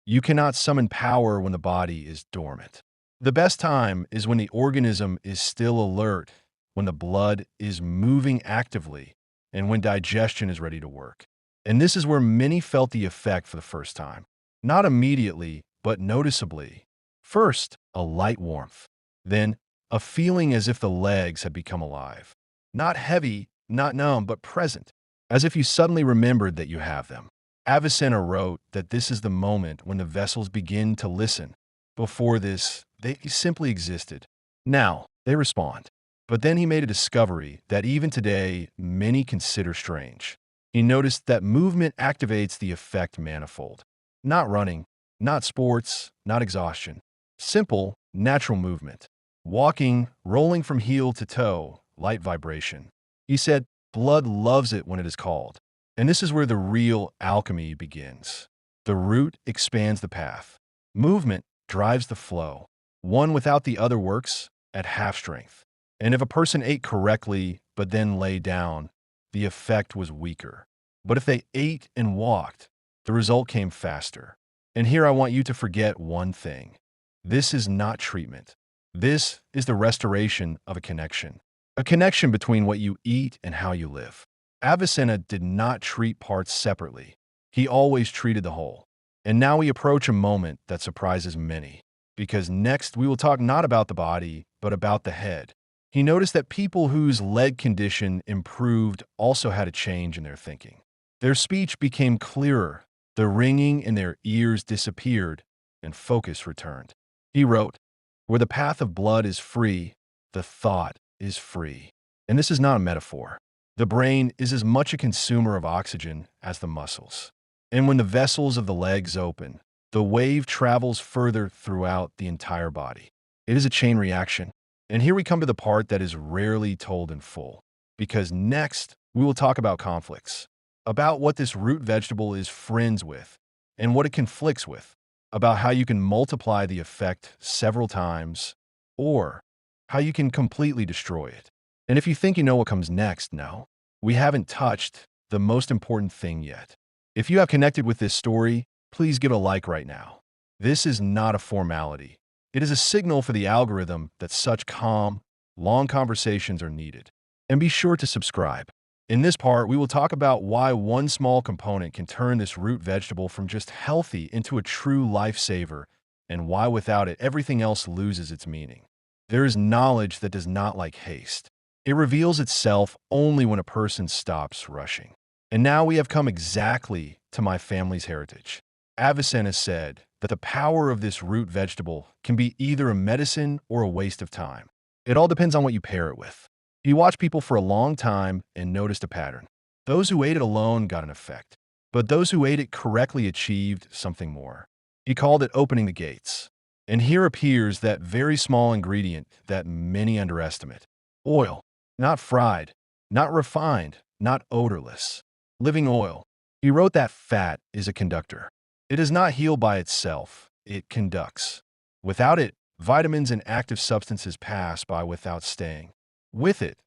A: "You cannot summon power when the body is dormant. The best time is when the organism is still alert, when the blood is moving actively, and when digestion is ready to work." And this is where many felt the effect for the first time. Not immediately, but noticeably. First, a light warmth. Then, a feeling as if the legs had become alive. Not heavy, not numb, but present, as if you suddenly remembered that you have them. Avicenna wrote that this is the moment when the vessels begin to listen. Before this, they simply existed. Now, they respond. But then he made a discovery that even today, many consider strange. He noticed that movement activates the effect manifold. Not running, not sports, not exhaustion. Simple, natural movement. Walking, rolling from heel to toe, light vibration. He said, blood loves it when it is called. And this is where the real alchemy begins. The root expands the path. Movement drives the flow. One without the other works at half strength. And if a person ate correctly but then lay down, the effect was weaker. But if they ate and walked, the result came faster. And here I want you to forget one thing. This is not treatment. This is the restoration of a connection. A connection between what you eat and how you live. Avicenna did not treat parts separately. He always treated the whole. And now we approach a moment that surprises many. Because next we will talk not about the body, but about the head. He noticed that people whose leg condition improved also had a change in their thinking. Their speech became clearer, the ringing in their ears disappeared, and focus returned. He wrote, "Where the path of blood is free, the thought is free." And this is not a metaphor. The brain is as much a consumer of oxygen as the muscles. And when the vessels of the legs open, the wave travels further throughout the entire body. It is a chain reaction. And here we come to the part that is rarely told in full. Because next, we will talk about conflicts. about what this root vegetable is friends with and what it conflicts with, about how you can multiply the effect several times or how you can completely destroy it. And if you think you know what comes next, no, we haven't touched the most important thing yet. If you have connected with this story, please give it a like right now. This is not a formality. It is a signal for the algorithm that such calm, long conversations are needed. And be sure to subscribe. In this part, we will talk about why one small component can turn this root vegetable from just healthy into a true lifesaver, and why without it, everything else loses its meaning. There is knowledge that does not like haste. It reveals itself only when a person stops rushing. And now we have come exactly to my family's heritage. Avicenna said that the power of this root vegetable can be either a medicine or a waste of time. It all depends on what you pair it with. He watched people for a long time and noticed a pattern. Those who ate it alone got an effect, but those who ate it correctly achieved something more. He called it opening the gates. And here appears that very small ingredient that many underestimate. Oil. Not fried, not refined, not odorless. Living oil. He wrote that fat is a conductor. It does not heal by itself, it conducts. Without it, vitamins and active substances pass by without staying. With it,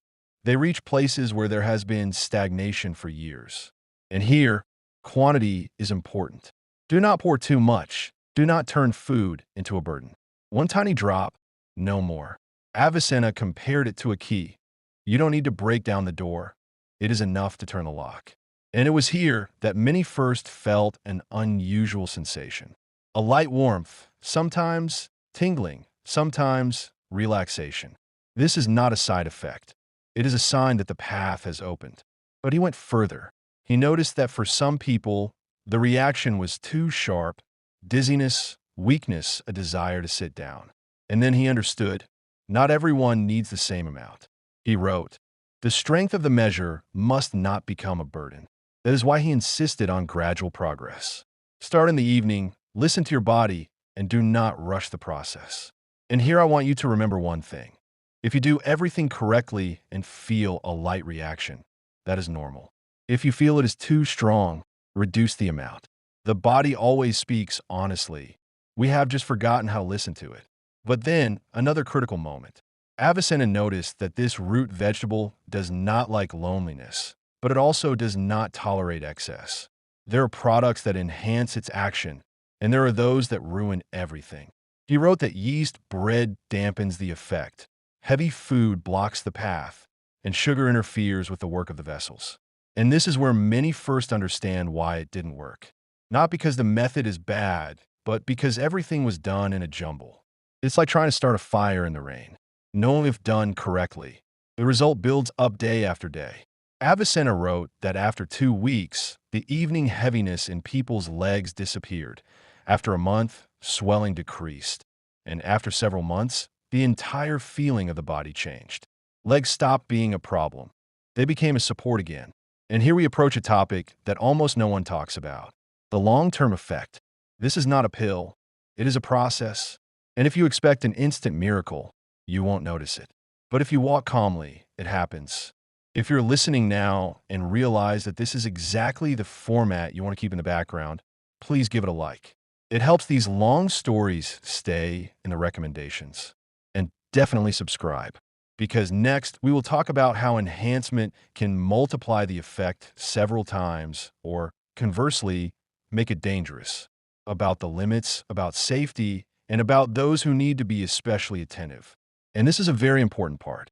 A: they reach places where there has been stagnation for years. And here, quantity is important. Do not pour too much. Do not turn food into a burden. One tiny drop, no more. Avicenna compared it to a key. You don't need to break down the door. It is enough to turn the lock. And it was here that many first felt an unusual sensation. A light warmth, sometimes tingling, sometimes relaxation. This is not a side effect. It is a sign that the path has opened. But he went further. He noticed that for some people, the reaction was too sharp, dizziness, weakness, a desire to sit down. And then he understood, not everyone needs the same amount. He wrote, the strength of the measure must not become a burden. That is why he insisted on gradual progress. Start in the evening, listen to your body, and do not rush the process. And here I want you to remember one thing. If you do everything correctly and feel a light reaction, that is normal. If you feel it is too strong, reduce the amount. The body always speaks honestly. We have just forgotten how to listen to it. But then, another critical moment. Avicenna noticed that this root vegetable does not like loneliness, but it also does not tolerate excess. There are products that enhance its action, and there are those that ruin everything. He wrote that yeast bread dampens the effect, heavy food blocks the path, and sugar interferes with the work of the vessels. And this is where many first understand why it didn't work. Not because the method is bad, but because everything was done in a jumble. It's like trying to start a fire in the rain. Knowing if done correctly, the result builds up day after day. Avicenna wrote that after 2 weeks, the evening heaviness in people's legs disappeared. After a month, swelling decreased. And after several months, the entire feeling of the body changed. Legs stopped being a problem. They became a support again. And here we approach a topic that almost no one talks about. The long-term effect. This is not a pill. It is a process. And if you expect an instant miracle, you won't notice it. But if you walk calmly, it happens. If you're listening now and realize that this is exactly the format you want to keep in the background, please give it a like. It helps these long stories stay in the recommendations. And definitely subscribe, because next we will talk about how enhancement can multiply the effect several times, or conversely, make it dangerous. About the limits, about safety, and about those who need to be especially attentive. And this is a very important part.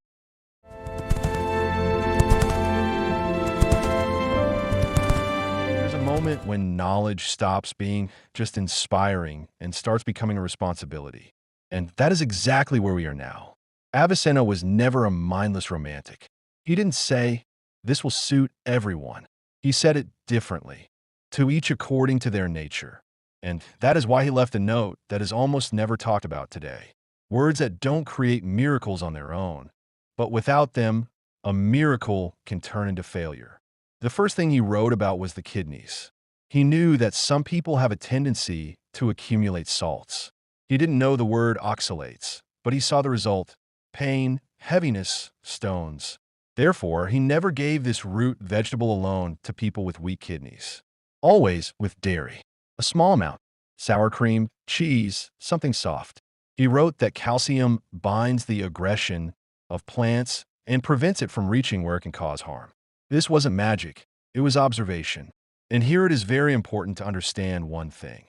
A: There's a moment when knowledge stops being just inspiring and starts becoming a responsibility. And that is exactly where we are now. Avicenna was never a mindless romantic. He didn't say, this will suit everyone. He said it differently, to each according to their nature. And that is why he left a note that is almost never talked about today. Words that don't create miracles on their own, but without them, a miracle can turn into failure. The first thing he wrote about was the kidneys. He knew that some people have a tendency to accumulate salts. He didn't know the word oxalates, but he saw the result: pain, heaviness, stones. Therefore, he never gave this root vegetable alone to people with weak kidneys. Always with dairy. A small amount. Sour cream, cheese, something soft. He wrote that calcium binds the aggression of plants and prevents it from reaching where it can cause harm. This wasn't magic. It was observation. And here it is very important to understand one thing.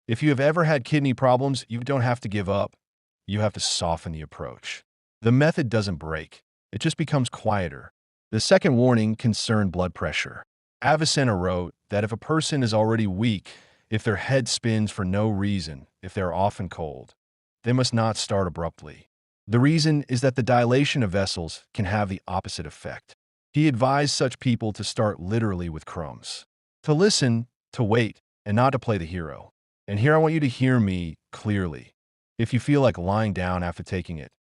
A: If you have ever had kidney problems, you don't have to give up. You have to soften the approach. The method doesn't break. It just becomes quieter. The second warning concerned blood pressure. Avicenna wrote that if a person is already weak, if their head spins for no reason, if they're often cold, they must not start abruptly. The reason is that the dilation of vessels can have the opposite effect. He advised such people to start literally with crumbs, to listen, to wait, and not to play the hero. And here I want you to hear me clearly. If you feel like lying down after taking it,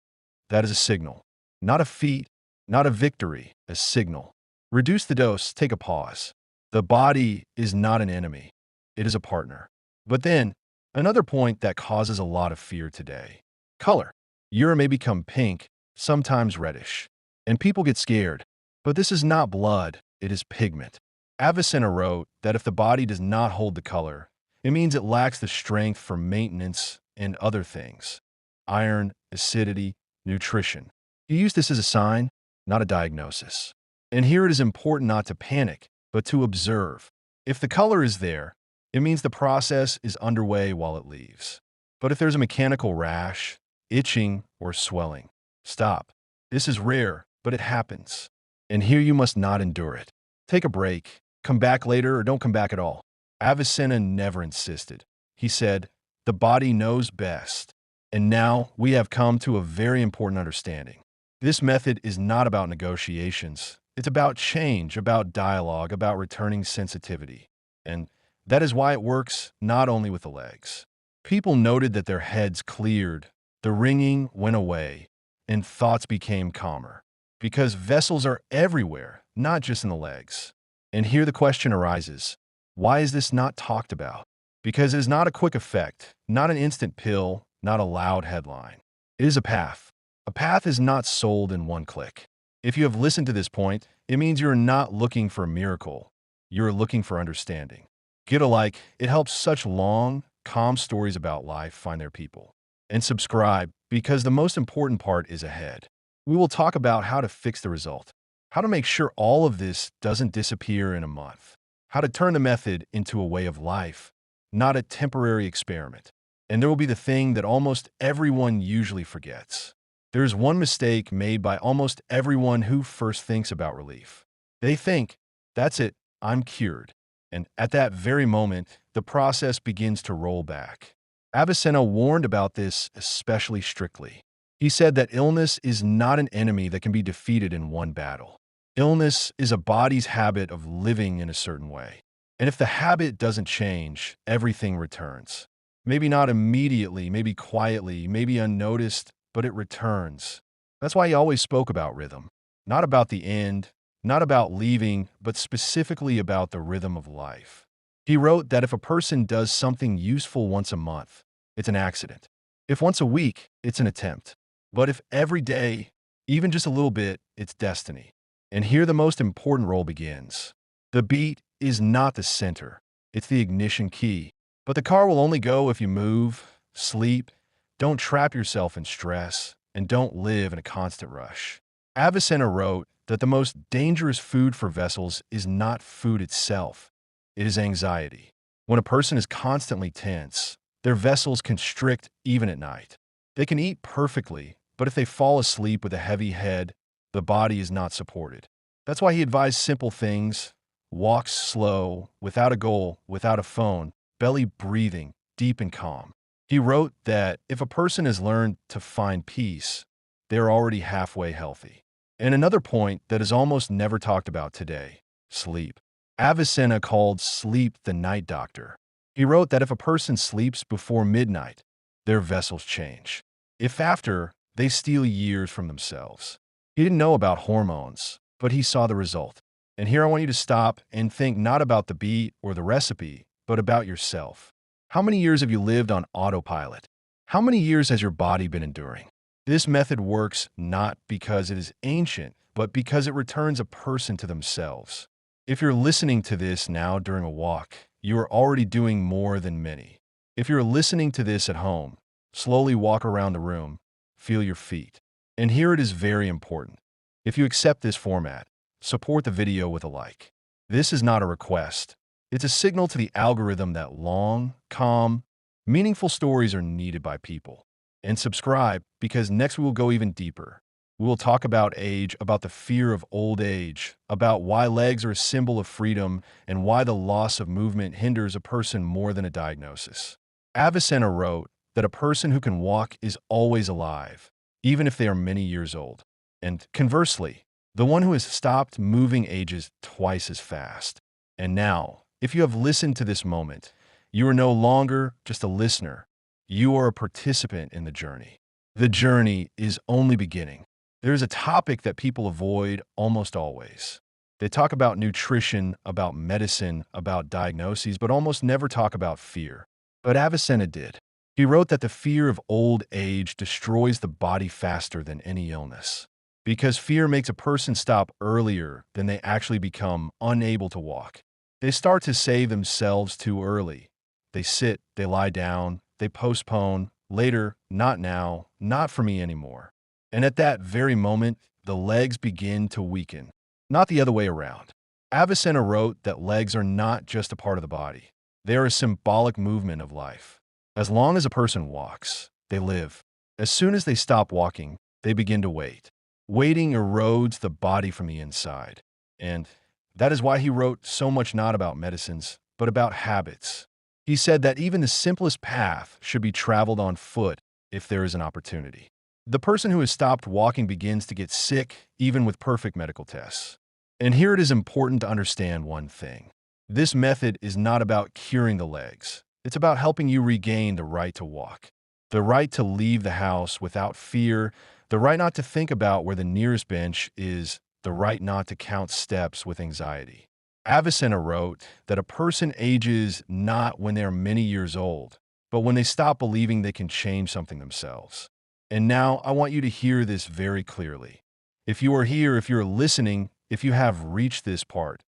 A: that is a signal. Not a feat, not a victory, a signal. Reduce the dose, take a pause. The body is not an enemy. It is a partner. But then, another point that causes a lot of fear today. Color. Urine may become pink, sometimes reddish. And people get scared. But this is not blood, it is pigment. Avicenna wrote that if the body does not hold the color, it means it lacks the strength for maintenance and other things. Iron, acidity, nutrition. He used this as a sign, not a diagnosis. And here it is important not to panic, but to observe. If the color is there, it means the process is underway while it leaves. But if there's a mechanical rash, itching, or swelling, stop. This is rare, but it happens. And here you must not endure it. Take a break, come back later, or don't come back at all. Avicenna never insisted. He said, the body knows best. And now we have come to a very important understanding. This method is not about negotiations. It's about change, about dialogue, about returning sensitivity. And that is why it works not only with the legs. People noted that their heads cleared, the ringing went away, and thoughts became calmer. Because vessels are everywhere, not just in the legs. And here the question arises, why is this not talked about? Because it is not a quick effect, not an instant pill, not a loud headline. It is a path. A path is not sold in one click. If you have listened to this point, it means you're not looking for a miracle. You're looking for understanding. Get a like. It helps such long, calm stories about life find their people. And subscribe, because the most important part is ahead. We will talk about how to fix the result, how to make sure all of this doesn't disappear in a month, how to turn the method into a way of life, not a temporary experiment. And there will be the thing that almost everyone usually forgets. There is one mistake made by almost everyone who first thinks about relief. They think, that's it, I'm cured. And at that very moment, the process begins to roll back. Avicenna warned about this especially strictly. He said that illness is not an enemy that can be defeated in one battle. Illness is a body's habit of living in a certain way. And if the habit doesn't change, everything returns. Maybe not immediately, maybe quietly, maybe unnoticed, but it returns. That's why he always spoke about rhythm. Not about the end, not about leaving, but specifically about the rhythm of life. He wrote that if a person does something useful once a month, it's an accident. If once a week, it's an attempt. But if every day, even just a little bit, it's destiny. And here the most important role begins. The beat is not the center. It's the ignition key. But the car will only go if you move, sleep, don't trap yourself in stress, and don't live in a constant rush. Avicenna wrote that the most dangerous food for vessels is not food itself. It is anxiety. When a person is constantly tense, their vessels constrict even at night. They can eat perfectly, but if they fall asleep with a heavy head, the body is not supported. That's why he advised simple things: walk slow, without a goal, without a phone, belly breathing, deep and calm. He wrote that if a person has learned to find peace, they're already halfway healthy. And another point that is almost never talked about today, sleep. Avicenna called sleep the night doctor. He wrote that if a person sleeps before midnight, their vessels change. If after, they steal years from themselves. He didn't know about hormones, but he saw the result. And here I want you to stop and think not about the beat or the recipe, but about yourself. How many years have you lived on autopilot? How many years has your body been enduring? This method works not because it is ancient, but because it returns a person to themselves. If you're listening to this now during a walk, you are already doing more than many. If you're listening to this at home, slowly walk around the room, feel your feet. And here it is very important. If you accept this format, support the video with a like. This is not a request. It's a signal to the algorithm that long, calm, meaningful stories are needed by people. And subscribe, because next we will go even deeper. We will talk about age, about the fear of old age, about why legs are a symbol of freedom, and why the loss of movement hinders a person more than a diagnosis. Avicenna wrote that a person who can walk is always alive, even if they are many years old. And conversely, the one who has stopped moving ages twice as fast. And now, if you have listened to this moment, you are no longer just a listener. You are a participant in the journey. The journey is only beginning. There's a topic that people avoid almost always. They talk about nutrition, about medicine, about diagnoses, but almost never talk about fear. But Avicenna did. He wrote that the fear of old age destroys the body faster than any illness, because fear makes a person stop earlier than they actually become unable to walk. They start to save themselves too early. They sit, they lie down, they postpone, later, not now, not for me anymore. And at that very moment, the legs begin to weaken, not the other way around. Avicenna wrote that legs are not just a part of the body. They are a symbolic movement of life. As long as a person walks, they live. As soon as they stop walking, they begin to wait. Waiting erodes the body from the inside. And that is why he wrote so much not about medicines, but about habits. He said that even the simplest path should be traveled on foot if there is an opportunity. The person who has stopped walking begins to get sick, even with perfect medical tests. And here it is important to understand one thing. This method is not about curing the legs. It's about helping you regain the right to walk, the right to leave the house without fear, the right not to think about where the nearest bench is, the right not to count steps with anxiety. Avicenna wrote that a person ages not when they are many years old, but when they stop believing they can change something themselves. And now I want you to hear this very clearly. If you are here, if you're listening, if you have reached this part,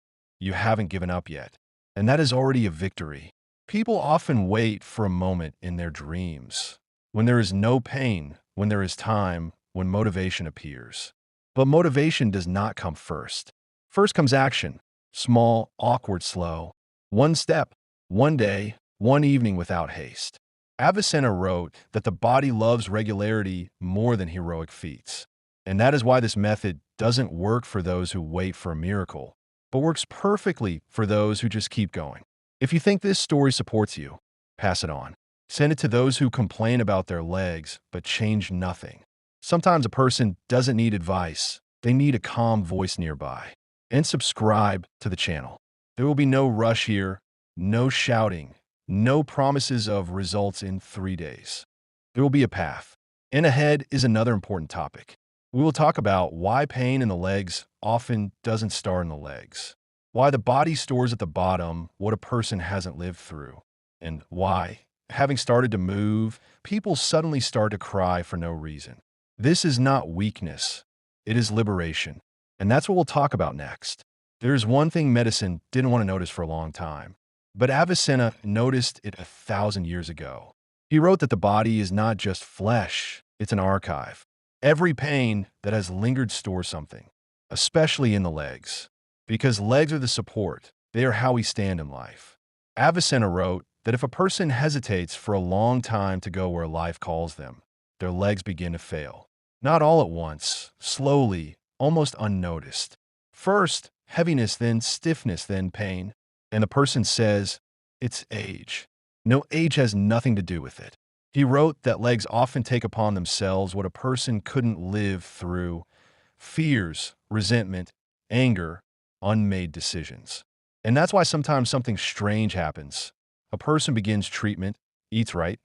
A: you haven't given up yet. And that is already a victory. People often wait for a moment in their dreams, when there is no pain, when there is time, when motivation appears. But motivation does not come first. First comes action. Small, awkward, slow. One step, one day, one evening without haste. Avicenna wrote that the body loves regularity more than heroic feats. And that is why this method doesn't work for those who wait for a miracle, but works perfectly for those who just keep going. If you think this story supports you, pass it on. Send it to those who complain about their legs but change nothing. Sometimes a person doesn't need advice. They need a calm voice nearby. And subscribe to the channel. There will be no rush here, no shouting, no promises of results in 3 days. There will be a path. And ahead is another important topic. We will talk about why pain in the legs often doesn't start in the legs, why the body stores at the bottom what a person hasn't lived through, and why, having started to move, people suddenly start to cry for no reason. This is not weakness. It is liberation. And that's what we'll talk about next. There's one thing medicine didn't want to notice for a long time, but Avicenna noticed it 1,000 years ago. He wrote that the body is not just flesh, it's an archive. Every pain that has lingered stores something, especially in the legs, because legs are the support. They are how we stand in life. Avicenna wrote that if a person hesitates for a long time to go where life calls them, their legs begin to fail. Not all at once, slowly, almost unnoticed. First, heaviness, then stiffness, then pain. And the person says, it's age. No, age has nothing to do with it. He wrote that legs often take upon themselves what a person couldn't live through: fears, resentment, anger, unmade decisions. And that's why sometimes something strange happens. A person begins treatment, eats right,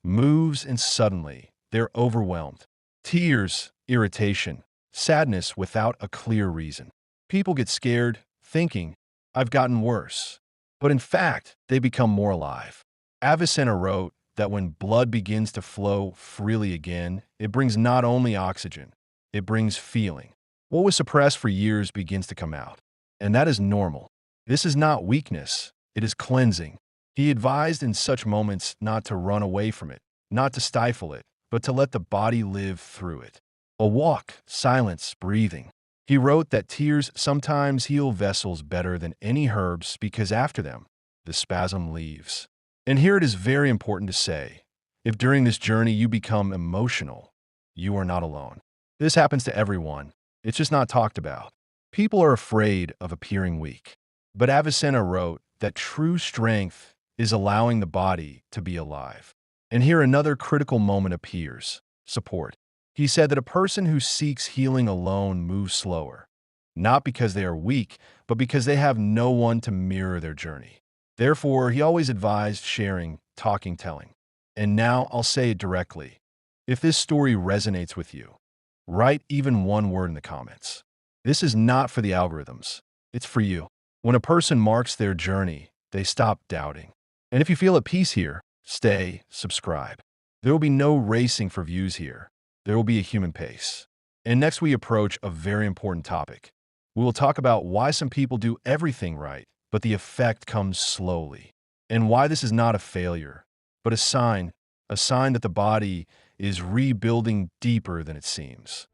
A: moves, and suddenly they're overwhelmed. Tears, irritation, sadness without a clear reason. People get scared, thinking, I've gotten worse. But in fact, they become more alive. Avicenna wrote that when blood begins to flow freely again, it brings not only oxygen, it brings feeling. What was suppressed for years begins to come out. And that is normal. This is not weakness, it is cleansing. He advised in such moments not to run away from it, not to stifle it, but to let the body live through it. A walk, silence, breathing. He wrote that tears sometimes heal vessels better than any herbs because after them, the spasm leaves. And here it is very important to say, if during this journey you become emotional, you are not alone. This happens to everyone. It's just not talked about. People are afraid of appearing weak. But Avicenna wrote that true strength is allowing the body to be alive. And here another critical moment appears: support. He said that a person who seeks healing alone moves slower, not because they are weak, but because they have no one to mirror their journey. Therefore, he always advised sharing, talking, telling. And now I'll say it directly. If this story resonates with you, write even one word in the comments. This is not for the algorithms. It's for you. When a person marks their journey, they stop doubting. And if you feel at peace here, stay, subscribe. There will be no racing for views here. There will be a human pace. And next we approach a very important topic. We will talk about why some people do everything right, but the effect comes slowly. And why this is not a failure, but a sign that the body is rebuilding deeper than it seems.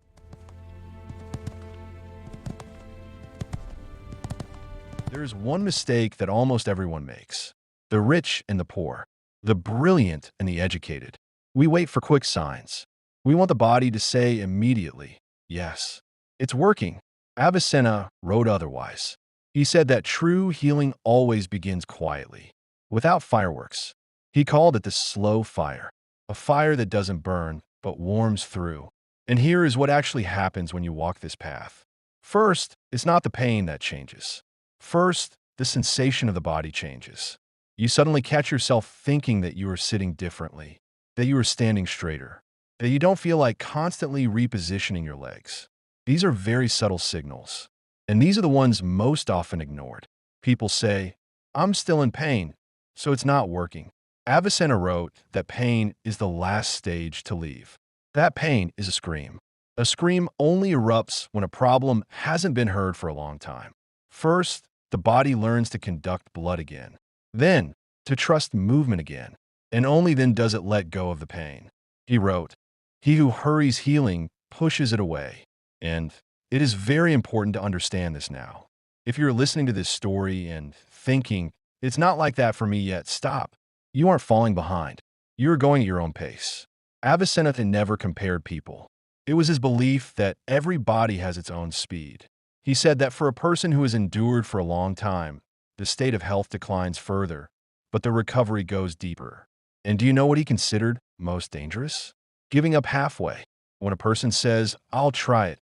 A: There is one mistake that almost everyone makes: the rich and the poor, the brilliant and the educated. We wait for quick signs. We want the body to say immediately, yes, it's working. Avicenna wrote otherwise. He said that true healing always begins quietly, without fireworks. He called it the slow fire, a fire that doesn't burn, but warms through. And here is what actually happens when you walk this path. First, it's not the pain that changes. First, the sensation of the body changes. You suddenly catch yourself thinking that you are sitting differently, that you are standing straighter, that you don't feel like constantly repositioning your legs. These are very subtle signals, and these are the ones most often ignored. People say, "I'm still in pain, so it's not working." Avicenna wrote that pain is the last stage to leave. That pain is a scream. A scream only erupts when a problem hasn't been heard for a long time. First, the body learns to conduct blood again. Then, to trust movement again. And only then does it let go of the pain. He wrote, "He who hurries healing pushes it away." And it is very important to understand this now. If you're listening to this story and thinking, "It's not like that for me yet," stop. You aren't falling behind. You're going at your own pace. Avicenna never compared people. It was his belief that every body has its own speed. He said that for a person who has endured for a long time, the state of health declines further, but the recovery goes deeper. And do you know what he considered most dangerous? Giving up halfway. When a person says, "I'll try it,"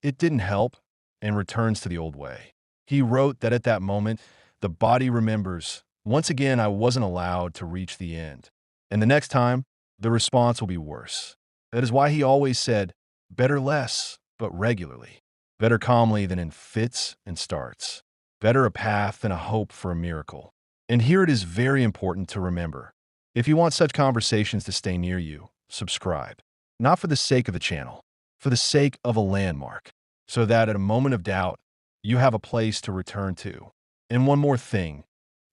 A: it didn't help, and returns to the old way. He wrote that at that moment, the body remembers, "Once again, I wasn't allowed to reach the end." And the next time, the response will be worse. That is why he always said, "Better less, but regularly. Better calmly than in fits and starts. Better a path than a hope for a miracle." And here it is very important to remember. If you want such conversations to stay near you, subscribe. Not for the sake of the channel, for the sake of a landmark, so that at a moment of doubt, you have a place to return to. And one more thing.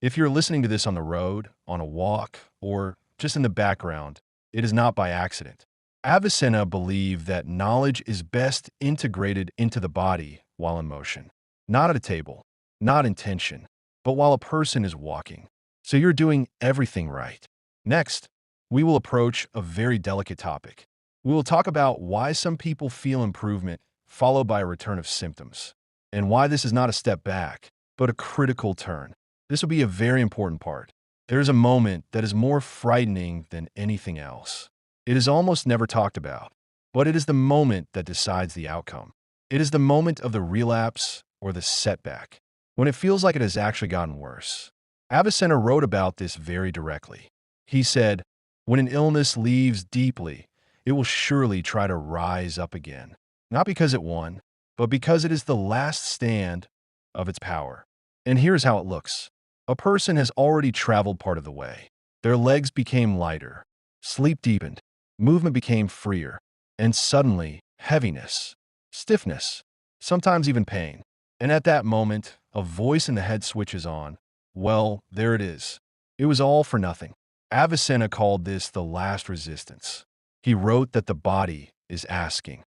A: If you're listening to this on the road, on a walk, or just in the background, it is not by accident. Avicenna believed that knowledge is best integrated into the body while in motion. Not at a table, not in tension, but while a person is walking. So you're doing everything right. Next, we will approach a very delicate topic. We will talk about why some people feel improvement followed by a return of symptoms, and why this is not a step back, but a critical turn. This will be a very important part. There is a moment that is more frightening than anything else. It is almost never talked about, but it is the moment that decides the outcome. It is the moment of the relapse or the setback, when it feels like it has actually gotten worse. Avicenna wrote about this very directly. He said, "When an illness leaves deeply, it will surely try to rise up again, not because it won, but because it is the last stand of its power." And here's how it looks. A person has already traveled part of the way. Their legs became lighter, sleep deepened, movement became freer, and suddenly, heaviness, stiffness, sometimes even pain. And at that moment, a voice in the head switches on. Well, there it is. It was all for nothing. Avicenna called this the last resistance. He wrote that the body is asking,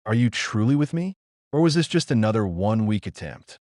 A: "Are you truly with me? Or was this just another one-week attempt?"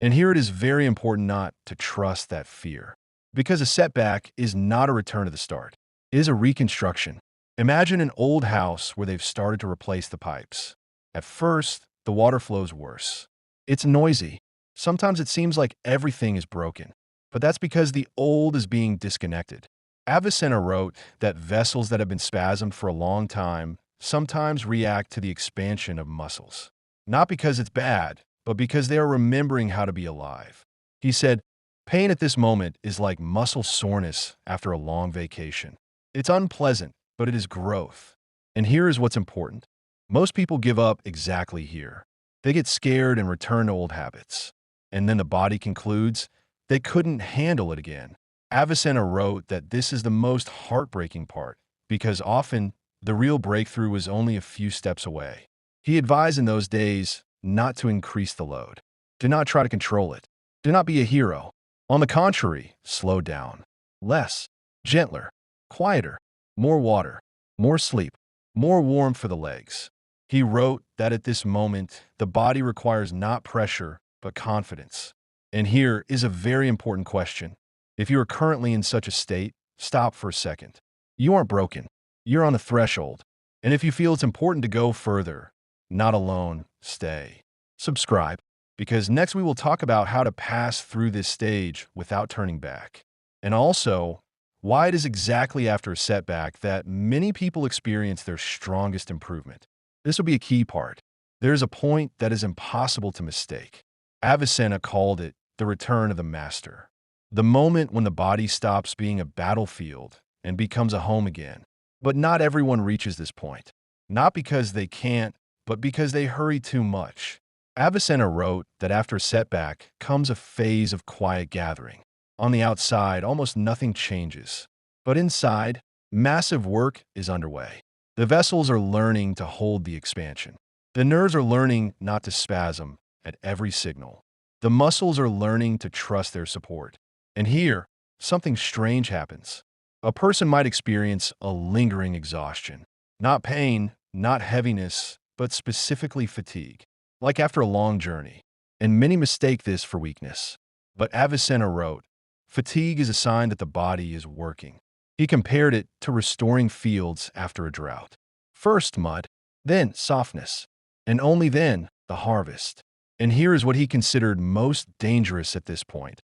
A: And here it is very important not to trust that fear. Because a setback is not a return to the start. It is a reconstruction. Imagine an old house where they've started to replace the pipes. At first, the water flows worse. It's noisy. Sometimes it seems like everything is broken. But that's because the old is being disconnected. Avicenna wrote that vessels that have been spasmed for a long time sometimes react to the expansion of muscles. Not because it's bad, but because they are remembering how to be alive. He said, pain at this moment is like muscle soreness after a long vacation. It's unpleasant, but it is growth. And here is what's important. Most people give up exactly here. They get scared and return to old habits. And then the body concludes they couldn't handle it again. Avicenna wrote that this is the most heartbreaking part because often the real breakthrough is only a few steps away. He advised in those days not to increase the load. Do not try to control it. Do not be a hero. On the contrary, slow down. Less, gentler, quieter, more water, more sleep, more warmth for the legs. He wrote that at this moment, the body requires not pressure, but confidence. And here is a very important question. If you are currently in such a state, stop for a second. You aren't broken. You're on the threshold. And if you feel it's important to go further, not alone, stay. Subscribe, because next we will talk about how to pass through this stage without turning back. And also, why it is exactly after a setback that many people experience their strongest improvement. This will be a key part. There is a point that is impossible to mistake. Avicenna called it the return of the master. The moment when the body stops being a battlefield and becomes a home again. But not everyone reaches this point. Not because they can't, but because they hurry too much. Avicenna wrote that after a setback comes a phase of quiet gathering. On the outside, almost nothing changes. But inside, massive work is underway. The vessels are learning to hold the expansion. The nerves are learning not to spasm at every signal. The muscles are learning to trust their support. And here, something strange happens. A person might experience a lingering exhaustion. Not pain, not heaviness, but specifically fatigue, like after a long journey. And many mistake this for weakness. But Avicenna wrote, fatigue is a sign that the body is working. He compared it to restoring fields after a drought. First mud, then softness, and only then the harvest. And here is what he considered most dangerous at this point: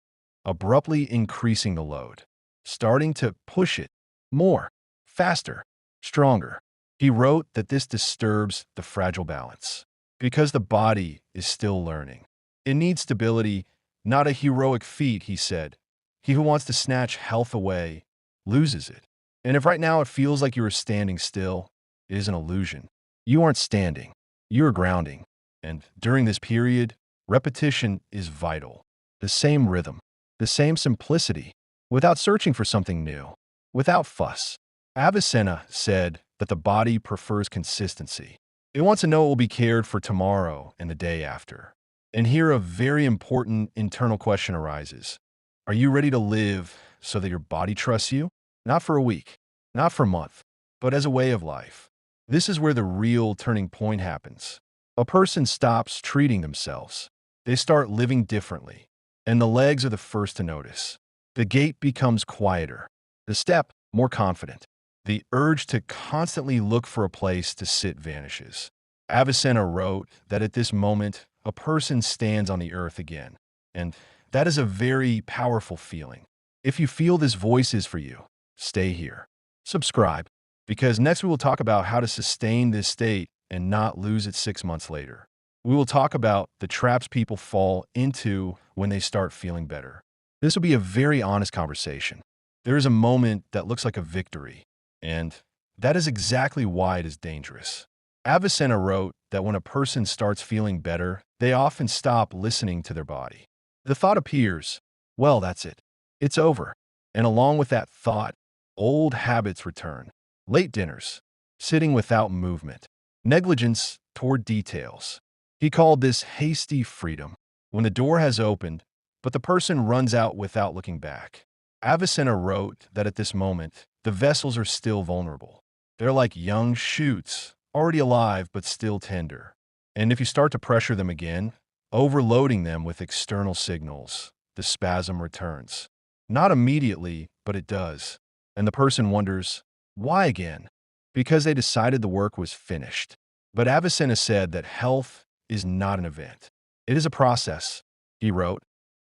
A: abruptly increasing the load, starting to push it more, faster, stronger. He wrote that this disturbs the fragile balance because the body is still learning. It needs stability, not a heroic feat, he said. He who wants to snatch health away loses it. And if right now it feels like you are standing still, it is an illusion. You aren't standing, you are grounding. And during this period, repetition is vital. The same rhythm, the same simplicity, without searching for something new, without fuss. Avicenna said that the body prefers consistency. It wants to know it will be cared for tomorrow and the day after. And here a very important internal question arises. Are you ready to live so that your body trusts you? Not for a week, not for a month, but as a way of life. This is where the real turning point happens. A person stops treating themselves. They start living differently. And the legs are the first to notice. The gait becomes quieter. The step more confident. The urge to constantly look for a place to sit vanishes. Avicenna wrote that at this moment, a person stands on the earth again. And that is a very powerful feeling. If you feel this voice is for you, stay here. Subscribe, because next we will talk about how to sustain this state and not lose it 6 months later. We will talk about the traps people fall into when they start feeling better. This will be a very honest conversation. There is a moment that looks like a victory, and that is exactly why it is dangerous. Avicenna wrote that when a person starts feeling better, they often stop listening to their body. The thought appears, well, that's it. It's over. And along with that thought, old habits return. Late dinners, sitting without movement, negligence toward details. He called this hasty freedom, when the door has opened, but the person runs out without looking back. Avicenna wrote that at this moment, the vessels are still vulnerable. They're like young shoots, already alive but still tender. And if you start to pressure them again, overloading them with external signals, the spasm returns. Not immediately, but it does. And the person wonders, why again? Because they decided the work was finished. But Avicenna said that health is not an event. It is a process. He wrote,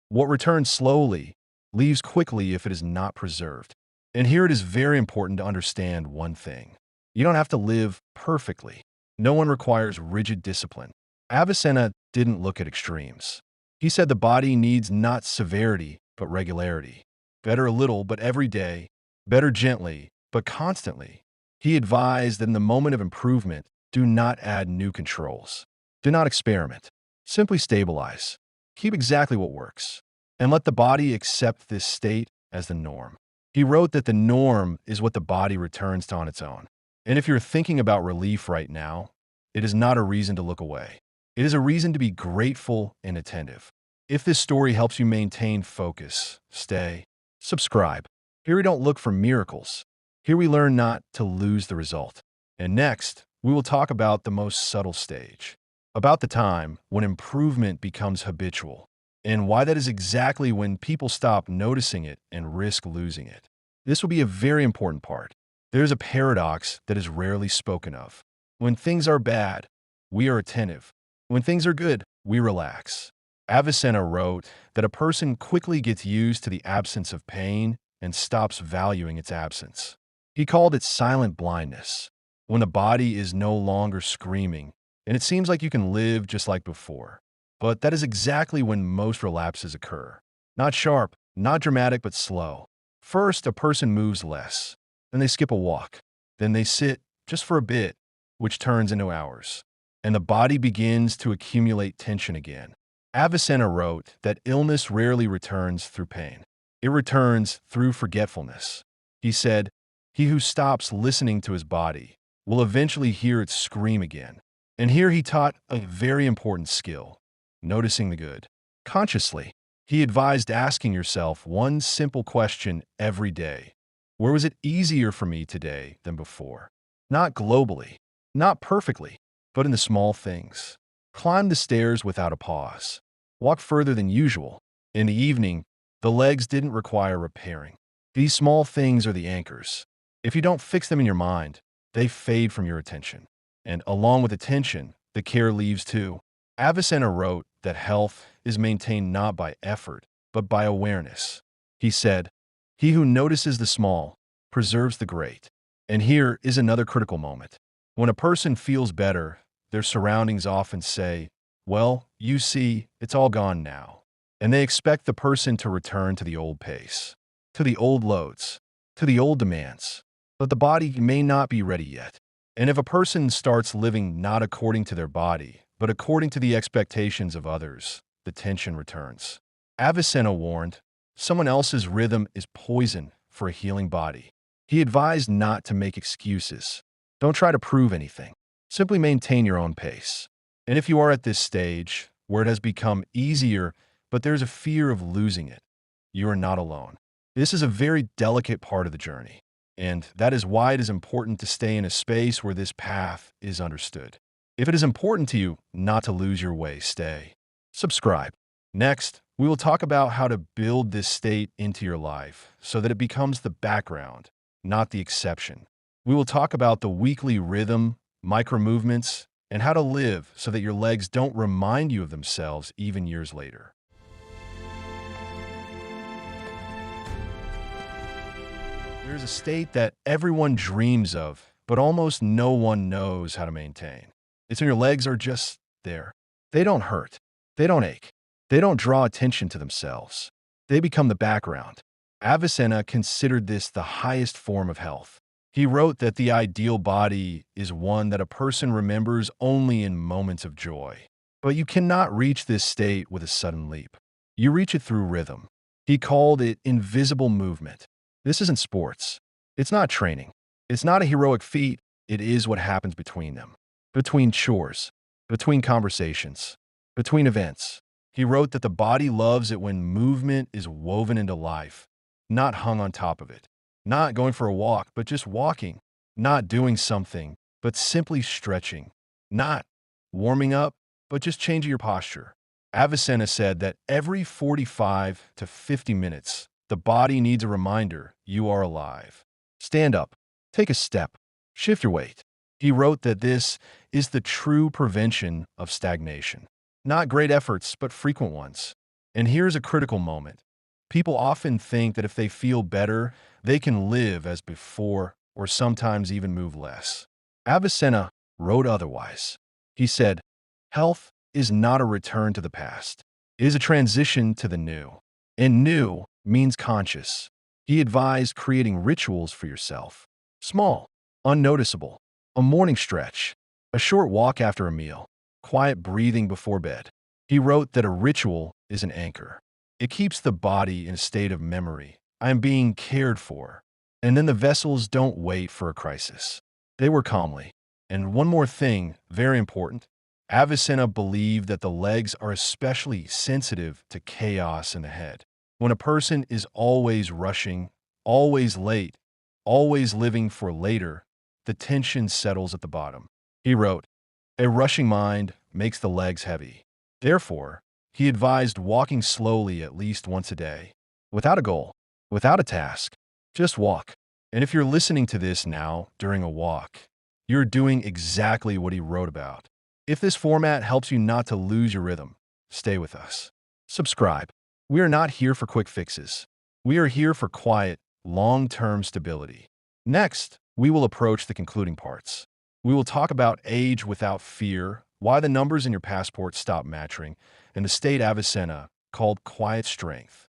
A: what returns slowly leaves quickly if it is not preserved. And here it is very important to understand one thing. You don't have to live perfectly. No one requires rigid discipline. Avicenna didn't look at extremes. He said the body needs not severity, but regularity. Better a little, but every day. Better gently, but constantly. He advised that in the moment of improvement, do not add new controls. Do not experiment. Simply stabilize. Keep exactly what works. And let the body accept this state as the norm. He wrote that the norm is what the body returns to on its own. And if you're thinking about relief right now, it is not a reason to look away. It is a reason to be grateful and attentive. If this story helps you maintain focus, stay. Subscribe. Here we don't look for miracles. Here we learn not to lose the result. And next, we will talk about the most subtle stage, about the time when improvement becomes habitual, and why that is exactly when people stop noticing it and risk losing it. This will be a very important part. There is a paradox that is rarely spoken of. When things are bad, we are attentive. When things are good, we relax. Avicenna wrote that a person quickly gets used to the absence of pain and stops valuing its absence. He called it silent blindness, when the body is no longer screaming, and it seems like you can live just like before. But that is exactly when most relapses occur. Not sharp, not dramatic, but slow. First, a person moves less. Then they skip a walk. Then they sit just for a bit, which turns into hours. And the body begins to accumulate tension again. Avicenna wrote that illness rarely returns through pain. It returns through forgetfulness. He said, he who stops listening to his body will eventually hear it scream again. And here he taught a very important skill, noticing the good. Consciously, he advised asking yourself one simple question every day. Where was it easier for me today than before? Not globally, not perfectly, but in the small things. Climb the stairs without a pause. Walk further than usual. In the evening, the legs didn't require repairing. These small things are the anchors. If you don't fix them in your mind, they fade from your attention. And along with attention, the care leaves too. Avicenna wrote that health is maintained not by effort, but by awareness. He said, he who notices the small preserves the great. And here is another critical moment. When a person feels better, their surroundings often say, well, you see, it's all gone now. And they expect the person to return to the old pace, to the old loads, to the old demands. But the body may not be ready yet. And if a person starts living not according to their body, but according to the expectations of others, the tension returns. Avicenna warned, someone else's rhythm is poison for a healing body. He advised not to make excuses. Don't try to prove anything. Simply maintain your own pace. And if you are at this stage, where it has become easier, but there's a fear of losing it, you are not alone. This is a very delicate part of the journey. And that is why it is important to stay in a space where this path is understood. If it is important to you not to lose your way, stay. Subscribe. Next, we will talk about how to build this state into your life so that it becomes the background, not the exception. We will talk about the weekly rhythm, micro movements, and how to live so that your legs don't remind you of themselves even years later. There is a state that everyone dreams of, but almost no one knows how to maintain. It's when your legs are just there. They don't hurt. They don't ache. They don't draw attention to themselves. They become the background. Avicenna considered this the highest form of health. He wrote that the ideal body is one that a person remembers only in moments of joy. But you cannot reach this state with a sudden leap. You reach it through rhythm. He called it invisible movement. This isn't sports. It's not training. It's not a heroic feat. It is what happens between them. Between chores. between conversations, between events. He wrote that the body loves it when movement is woven into life, not hung on top of it. Not going for a walk, but just walking. Not doing something, but simply stretching. Not warming up, but just changing your posture. Avicenna said that every 45 to 50 minutes, the body needs a reminder you are alive. Stand up, take a step, shift your weight. He wrote that this is the true prevention of stagnation. Not great efforts, but frequent ones. And here's a critical moment. People often think that if they feel better, they can live as before or sometimes even move less. Avicenna wrote otherwise. He said, health is not a return to the past. It is a transition to the new. And new means conscious. He advised creating rituals for yourself. Small, unnoticeable, a morning stretch, a short walk after a meal, quiet breathing before bed. He wrote that a ritual is an anchor. It keeps the body in a state of memory. I am being cared for. And then the vessels don't wait for a crisis. They work calmly. And one more thing, very important. Avicenna believed that the legs are especially sensitive to chaos in the head. When a person is always rushing, always late, always living for later, the tension settles at the bottom. He wrote, a rushing mind makes the legs heavy. Therefore, he advised walking slowly at least once a day, without a goal, without a task. Just walk. And if you're listening to this now during a walk, you're doing exactly what he wrote about. If this format helps you not to lose your rhythm, stay with us. Subscribe. We are not here for quick fixes. We are here for quiet, long-term stability. Next, we will approach the concluding parts. We will talk about age without fear, why the numbers in your passport stop matching, and the state Avicenna called quiet strength.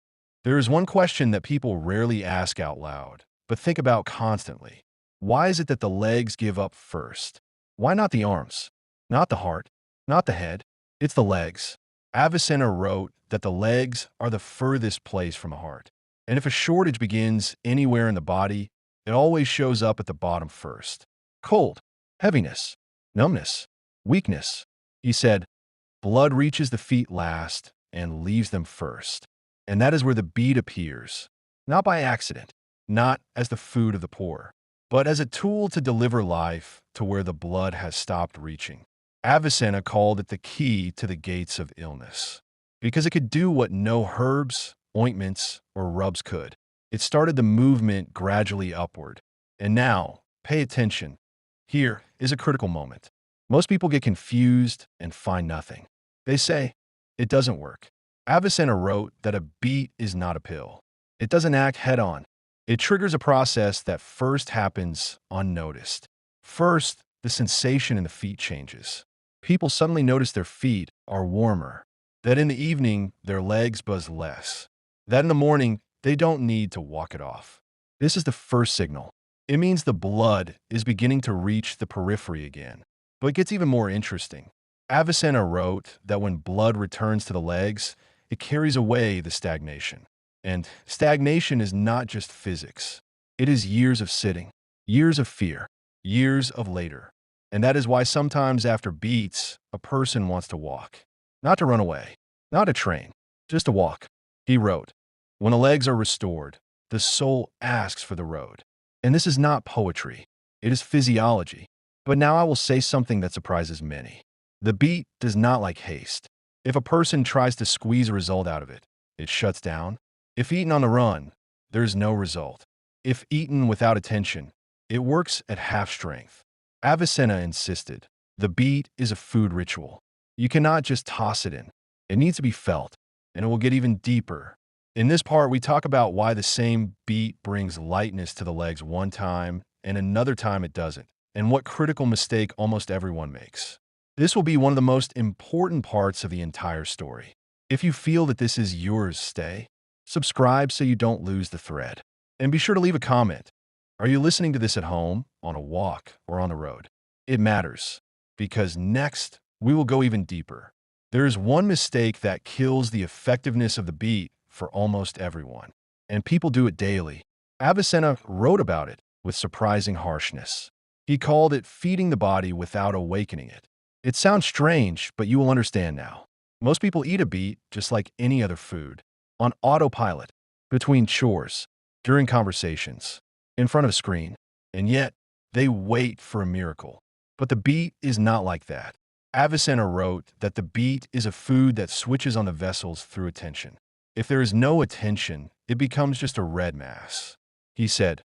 A: There is one question that people rarely ask out loud, but think about constantly. Why is it that the legs give up first? Why not the arms? Not the heart? Not the head? It's the legs. Avicenna wrote that the legs are the furthest place from the heart. And if a shortage begins anywhere in the body, it always shows up at the bottom first. Cold, heaviness, numbness, weakness. He said, blood reaches the feet last and leaves them first. And that is where the beat appears, not by accident, not as the food of the poor, but as a tool to deliver life to where the blood has stopped reaching. Avicenna called it the key to the gates of illness, because it could do what no herbs, ointments, or rubs could. It started the movement gradually upward. And now, pay attention. Here is a critical moment. Most people get confused and find nothing. They say, it doesn't work. Avicenna wrote that a beat is not a pill. It doesn't act head-on. It triggers a process that first happens unnoticed. First, the sensation in the feet changes. People suddenly notice their feet are warmer, that in the evening, their legs buzz less, that in the morning, they don't need to walk it off. This is the first signal. It means the blood is beginning to reach the periphery again. But it gets even more interesting. Avicenna wrote that when blood returns to the legs, it carries away the stagnation. And stagnation is not just physics. It is years of sitting, years of fear, years of later. And that is why sometimes after beats, a person wants to walk. Not to run away, not to train, just to walk. He wrote, when the legs are restored, the soul asks for the road. And this is not poetry. It is physiology. But now I will say something that surprises many. The beat does not like haste. If a person tries to squeeze a result out of it, it shuts down. If eaten on the run, there is no result. If eaten without attention, it works at half strength. Avicenna insisted, the beat is a food ritual. You cannot just toss it in. It needs to be felt, and it will get even deeper. In this part, we talk about why the same beat brings lightness to the legs one time and another time it doesn't, and what critical mistake almost everyone makes. This will be one of the most important parts of the entire story. If you feel that this is yours, stay. Subscribe so you don't lose the thread. And be sure to leave a comment. Are you listening to this at home, on a walk, or on the road? It matters, because next, we will go even deeper. There is one mistake that kills the effectiveness of the beat for almost everyone, and people do it daily. Avicenna wrote about it with surprising harshness. He called it feeding the body without awakening it. It sounds strange, but you will understand now. Most people eat a beet just like any other food, on autopilot, between chores, during conversations, in front of a screen, and yet they wait for a miracle. But the beet is not like that. Avicenna wrote that the beet is a food that switches on the vessels through attention. If there is no attention, it becomes just a red mass. He said,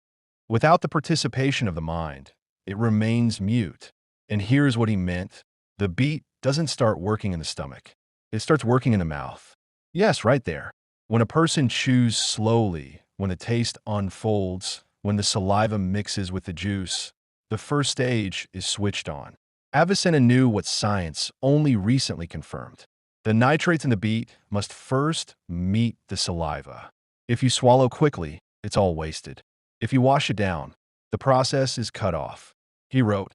A: without the participation of the mind, it remains mute. And here's what he meant. The beet doesn't start working in the stomach. It starts working in the mouth. Yes, right there. When a person chews slowly, when the taste unfolds, when the saliva mixes with the juice, the first stage is switched on. Avicenna knew what science only recently confirmed. The nitrates in the beet must first meet the saliva. If you swallow quickly, it's all wasted. If you wash it down, the process is cut off. He wrote,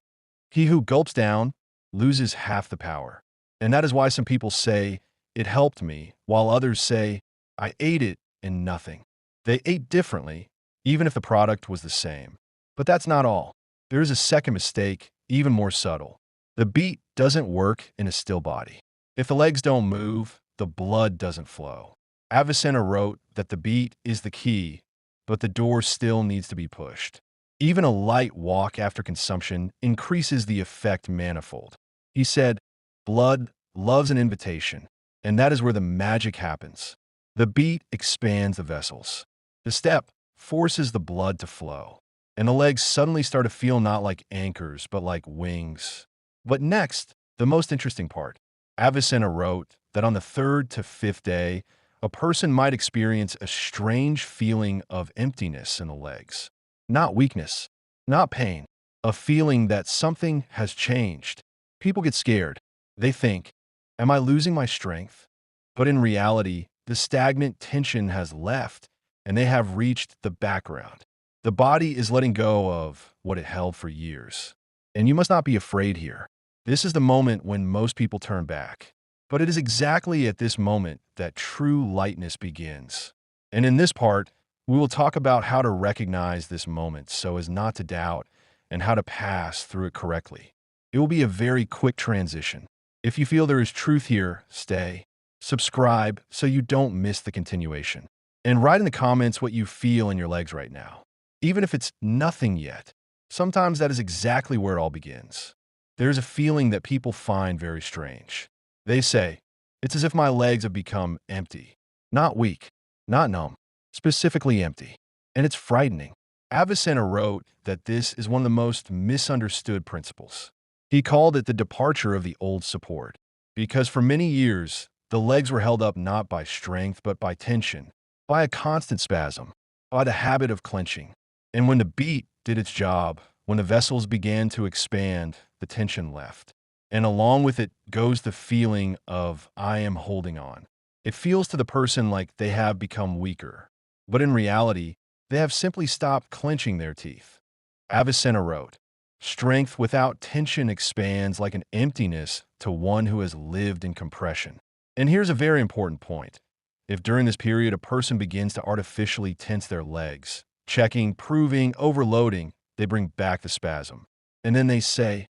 A: he who gulps down loses half the power. And that is why some people say, it helped me, while others say, I ate it and nothing. They ate differently, even if the product was the same. But that's not all. There is a second mistake, even more subtle. The beet doesn't work in a still body. If the legs don't move, the blood doesn't flow. Avicenna wrote that the beet is the key, but the door still needs to be pushed. Even a light walk after consumption increases the effect manifold. He said, blood loves an invitation, and that is where the magic happens. The beet expands the vessels. The step forces the blood to flow, and the legs suddenly start to feel not like anchors, but like wings. But next, the most interesting part. Avicenna wrote that on the third to fifth day, a person might experience a strange feeling of emptiness in the legs. Not weakness, not pain, a feeling that something has changed. People get scared. They think, am I losing my strength? But in reality, the stagnant tension has left, and they have reached the background. The body is letting go of what it held for years. And you must not be afraid here. This is the moment when most people turn back. But it is exactly at this moment that true lightness begins. And in this part, we will talk about how to recognize this moment so as not to doubt and how to pass through it correctly. It will be a very quick transition. If you feel there is truth here, stay. Subscribe so you don't miss the continuation. And write in the comments what you feel in your legs right now. Even if it's nothing yet, sometimes that is exactly where it all begins. There's a feeling that people find very strange. They say, it's as if my legs have become empty. Not weak, not numb, specifically empty. And it's frightening. Avicenna wrote that this is one of the most misunderstood principles. He called it the departure of the old support, because for many years, the legs were held up not by strength but by tension, by a constant spasm, by the habit of clenching. And when the beat did its job, when the vessels began to expand, the tension left. And along with it goes the feeling of, I am holding on. It feels to the person like they have become weaker. But in reality, they have simply stopped clenching their teeth. Avicenna wrote, strength without tension expands like an emptiness to one who has lived in compression. And here's a very important point. If during this period a person begins to artificially tense their legs, checking, proving, overloading, they bring back the spasm. And then they say,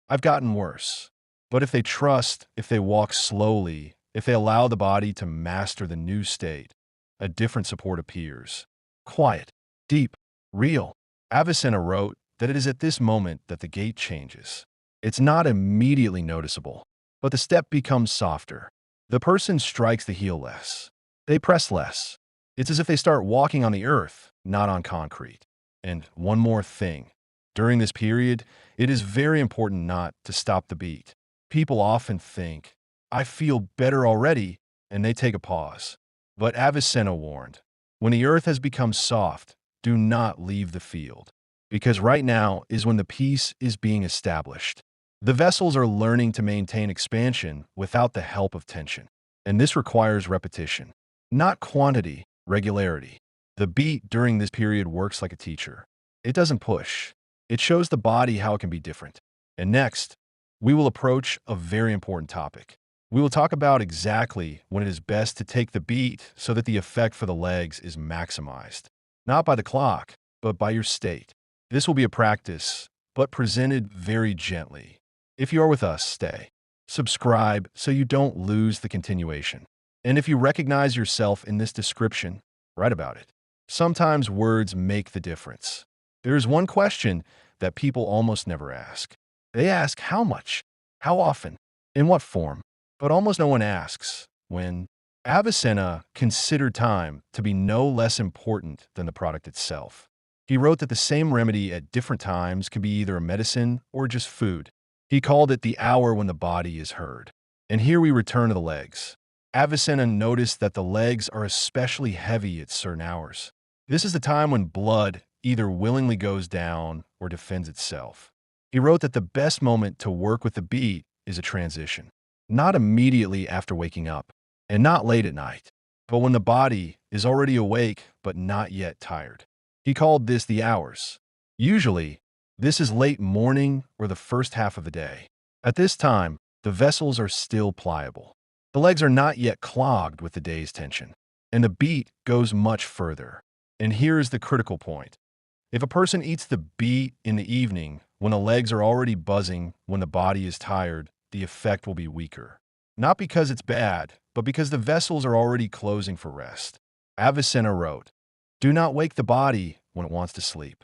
A: I've gotten worse. But if they trust, if they walk slowly, if they allow the body to master the new state, a different support appears. Quiet, deep, real. Avicenna wrote that it is at this moment that the gait changes. It's not immediately noticeable, but the step becomes softer. The person strikes the heel less. They press less. It's as if they start walking on the earth, not on concrete. And one more thing. During this period, it is very important not to stop the beat. People often think, I feel better already, and they take a pause. But Avicenna warned, when the earth has become soft, do not leave the field. Because right now is when the peace is being established. The vessels are learning to maintain expansion without the help of tension. And this requires repetition, not quantity, regularity. The beat during this period works like a teacher. It doesn't push. It shows the body how it can be different. And next, we will approach a very important topic. We will talk about exactly when it is best to take the beat so that the effect for the legs is maximized. Not by the clock, but by your state. This will be a practice, but presented very gently. If you are with us, stay. subscribe so you don't lose the continuation. And if you recognize yourself in this description, write about it. Sometimes words make the difference. There's one question that people almost never ask. They ask how much, how often, in what form, but almost no one asks when. Avicenna considered time to be no less important than the product itself. He wrote that the same remedy at different times can be either a medicine or just food. He called it the hour when the body is heard. And here we return to the legs. Avicenna noticed that the legs are especially heavy at certain hours. This is the time when blood either willingly goes down or defends itself. He wrote that the best moment to work with the beat is a transition, not immediately after waking up, and not late at night, but when the body is already awake but not yet tired. He called this the hours. Usually, this is late morning or the first half of the day. At this time, the vessels are still pliable. The legs are not yet clogged with the day's tension, and the beat goes much further. And here is the critical point. If a person eats the beat in the evening when the legs are already buzzing when the body is tired, the effect will be weaker. Not because it's bad, but because the vessels are already closing for rest. Avicenna wrote, "Do not wake the body when it wants to sleep."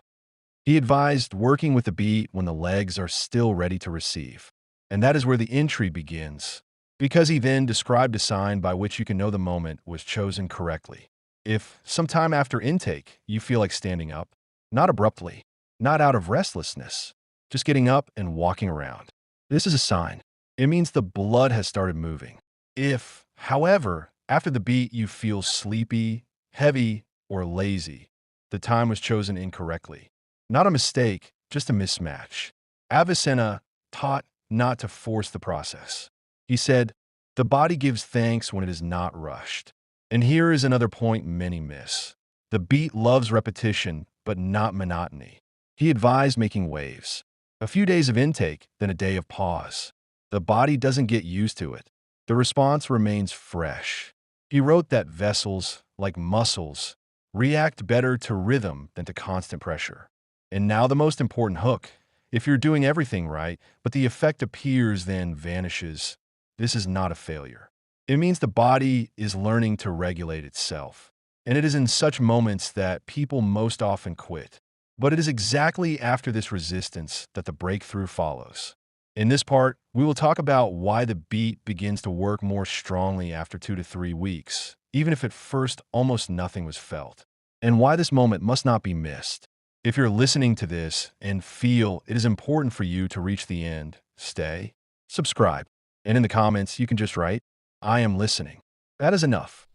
A: He advised working with the beat when the legs are still ready to receive. And that is where the intrigue begins, because he then described a sign by which you can know the moment was chosen correctly. If, sometime after intake, you feel like standing up, not abruptly, not out of restlessness, just getting up and walking around, this is a sign. It means the blood has started moving. If, however, after the beat you feel sleepy, heavy, or lazy, the time was chosen incorrectly. Not a mistake, just a mismatch. Avicenna taught not to force the process. He said, "The body gives thanks when it is not rushed." And here is another point many miss. The beat loves repetition, but not monotony. He advised making waves. A few days of intake, then a day of pause. The body doesn't get used to it. The response remains fresh. He wrote that vessels, like muscles, react better to rhythm than to constant pressure. And now the most important hook. If you're doing everything right, but the effect appears then vanishes, this is not a failure. It means the body is learning to regulate itself. And it is in such moments that people most often quit. But it is exactly after this resistance that the breakthrough follows. In this part, we will talk about why the beat begins to work more strongly after 2 to 3 weeks, even if at first almost nothing was felt, and why this moment must not be missed. If you're listening to this and feel it is important for you to reach the end, stay, subscribe, and in the comments, you can just write, "I am listening." That is enough.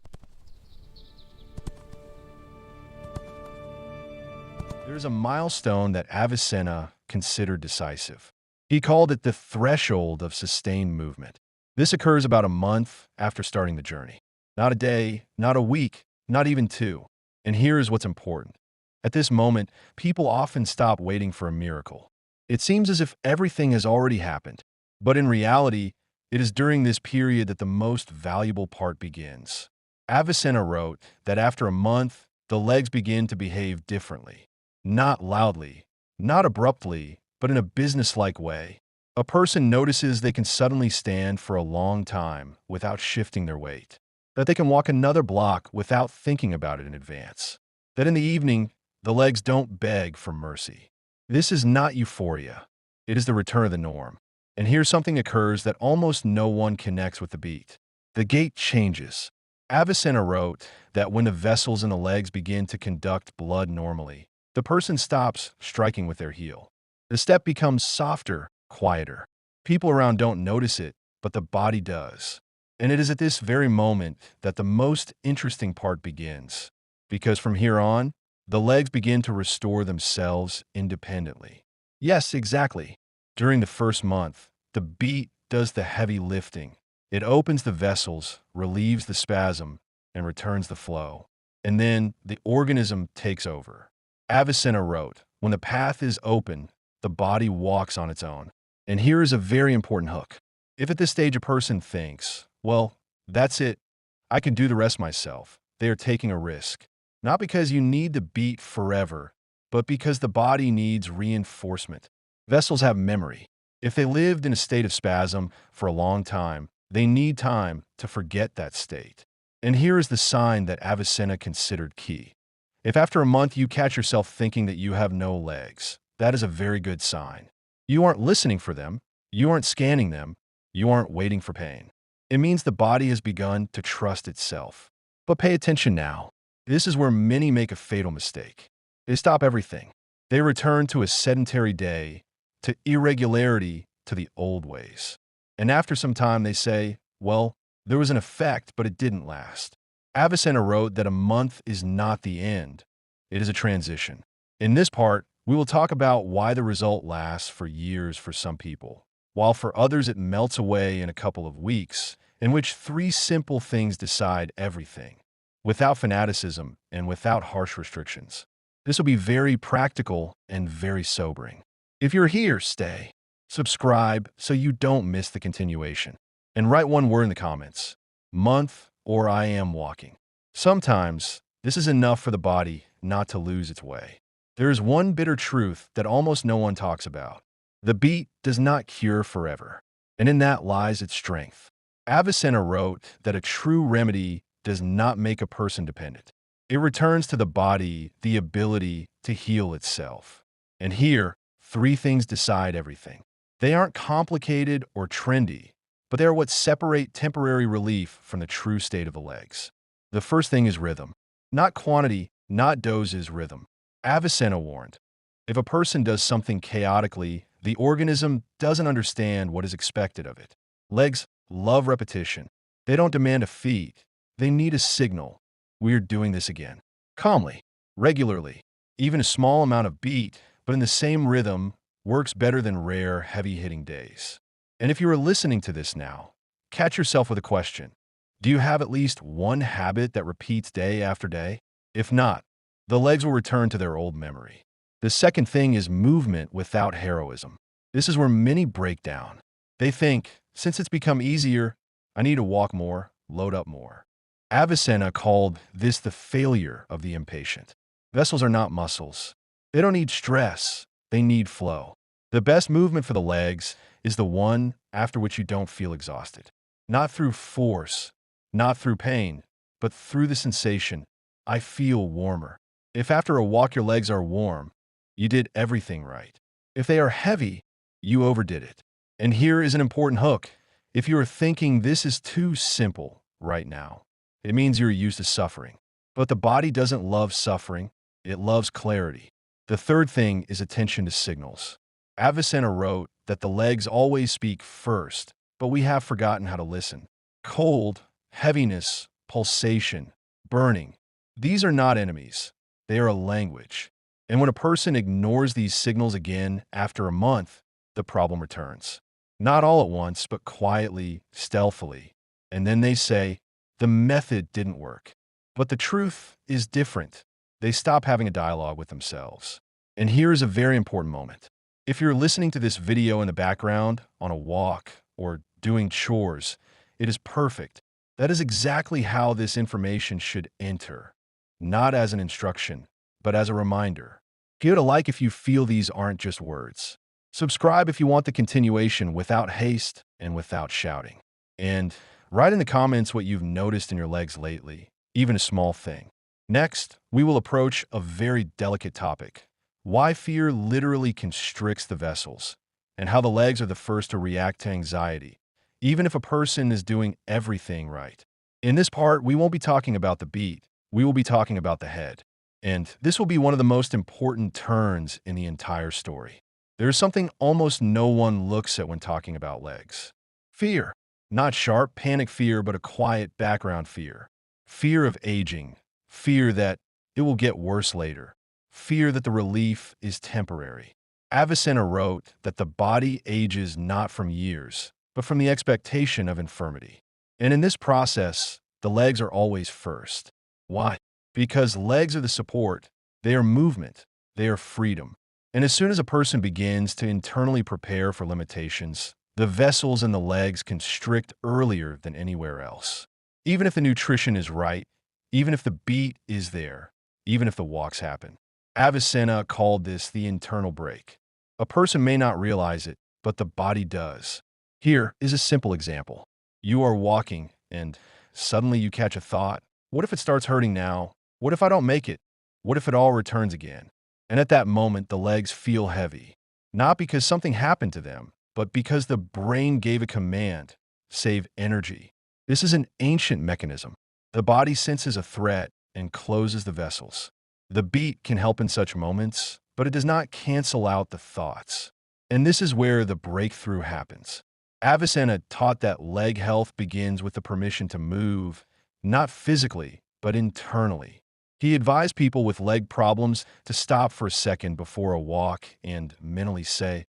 A: There is a milestone that Avicenna considered decisive. He called it the threshold of sustained movement. This occurs about a month after starting the journey. Not a day, not a week, not even 2. And here is what's important. At this moment, people often stop waiting for a miracle. It seems as if everything has already happened. But in reality, it is during this period that the most valuable part begins. Avicenna wrote that after a month, the legs begin to behave differently. Not loudly, not abruptly, but in a businesslike way. A person notices they can suddenly stand for a long time without shifting their weight, that they can walk another block without thinking about it in advance, that in the evening, the legs don't beg for mercy. This is not euphoria. It is the return of the norm. And here something occurs that almost no one connects with the beat. The gait changes. Avicenna wrote that when the vessels in the legs begin to conduct blood normally, the person stops striking with their heel. The step becomes softer, quieter. People around don't notice it, but the body does. And it is at this very moment that the most interesting part begins, because from here on, the legs begin to restore themselves independently. Yes, exactly. During the first month, the beat does the heavy lifting. It opens the vessels, relieves the spasm, and returns the flow. And then the organism takes over. Avicenna wrote, "When the path is open, the body walks on its own." And here is a very important hook. If at this stage a person thinks, "Well, that's it, I can do the rest myself," they are taking a risk. Not because you need the beat forever, but because the body needs reinforcement. Vessels have memory. If they lived in a state of spasm for a long time, they need time to forget that state. And here is the sign that Avicenna considered key. If after a month you catch yourself thinking that you have no legs, that is a very good sign. You aren't listening for them, you aren't scanning them, you aren't waiting for pain. It means the body has begun to trust itself. But pay attention now. This is where many make a fatal mistake. They stop everything. They return to a sedentary day, to irregularity, to the old ways. And after some time they say, well, there was an effect, but it didn't last. Avicenna wrote that a month is not the end. It is a transition. In this part, we will talk about why the result lasts for years for some people, while for others it melts away in a couple of weeks, in which three simple things decide everything, without fanaticism and without harsh restrictions. This will be very practical and very sobering. If you're here, stay. Subscribe so you don't miss the continuation. And write one word in the comments, month or I am walking. Sometimes this is enough for the body not to lose its way. There is one bitter truth that almost no one talks about. The beat does not cure forever, and in that lies its strength. Avicenna wrote that a true remedy does not make a person dependent. It returns to the body the ability to heal itself. And here, three things decide everything. They aren't complicated or trendy, but they are what separate temporary relief from the true state of the legs. The first thing is rhythm. Not quantity, not doses, rhythm. Avicenna warned, if a person does something chaotically, the organism doesn't understand what is expected of it. Legs love repetition. They don't demand a feat. They need a signal. We're doing this again. Calmly, regularly. Even a small amount of beat, but in the same rhythm, works better than rare, heavy-hitting days. And if you are listening to this now, catch yourself with a question. Do you have at least one habit that repeats day after day? If not, the legs will return to their old memory. The second thing is movement without heroism. This is where many break down. They think, since it's become easier, I need to walk more, load up more. Avicenna called this the failure of the impatient. Vessels are not muscles. They don't need stress. They need flow. The best movement for the legs is the one after which you don't feel exhausted. Not through force, not through pain, but through the sensation, I feel warmer. If after a walk your legs are warm, you did everything right. If they are heavy, you overdid it. And here is an important hook. If you are thinking this is too simple right now, it means you're used to suffering. But the body doesn't love suffering, it loves clarity. The third thing is attention to signals. Avicenna wrote that the legs always speak first, but we have forgotten how to listen. Cold, heaviness, pulsation, burning. These are not enemies. They are a language. And when a person ignores these signals again after a month, the problem returns. Not all at once, but quietly, stealthily. And then they say, the method didn't work. But the truth is different. They stop having a dialogue with themselves. And here is a very important moment. If you're listening to this video in the background, on a walk, or doing chores, it is perfect. That is exactly how this information should enter. Not as an instruction, but as a reminder. Give it a like if you feel these aren't just words. Subscribe if you want the continuation without haste and without shouting. And write in the comments what you've noticed in your legs lately, even a small thing. Next, we will approach a very delicate topic: why fear literally constricts the vessels, and how the legs are the first to react to anxiety, even if a person is doing everything right. In this part, we won't be talking about the beat, we will be talking about the head. And this will be one of the most important turns in the entire story. There is something almost no one looks at when talking about legs. Fear. Not sharp, panic fear, but a quiet background fear. Fear of aging. Fear that it will get worse later. Fear that the relief is temporary. Avicenna wrote that the body ages not from years, but from the expectation of infirmity. And in this process, the legs are always first. Why? Because legs are the support, they are movement, they are freedom. And as soon as a person begins to internally prepare for limitations, the vessels in the legs constrict earlier than anywhere else. Even if the nutrition is right, even if the beat is there, even if the walks happen. Avicenna called this the internal break. A person may not realize it, but the body does. Here is a simple example. You are walking, and suddenly you catch a thought. What if it starts hurting now? What if I don't make it? What if it all returns again? And at that moment, the legs feel heavy. Not because something happened to them, but because the brain gave a command: save energy. This is an ancient mechanism. The body senses a threat and closes the vessels. The beat can help in such moments, but it does not cancel out the thoughts. And this is where the breakthrough happens. Avicenna taught that leg health begins with the permission to move, not physically, but internally. He advised people with leg problems to stop for a second before a walk and mentally say,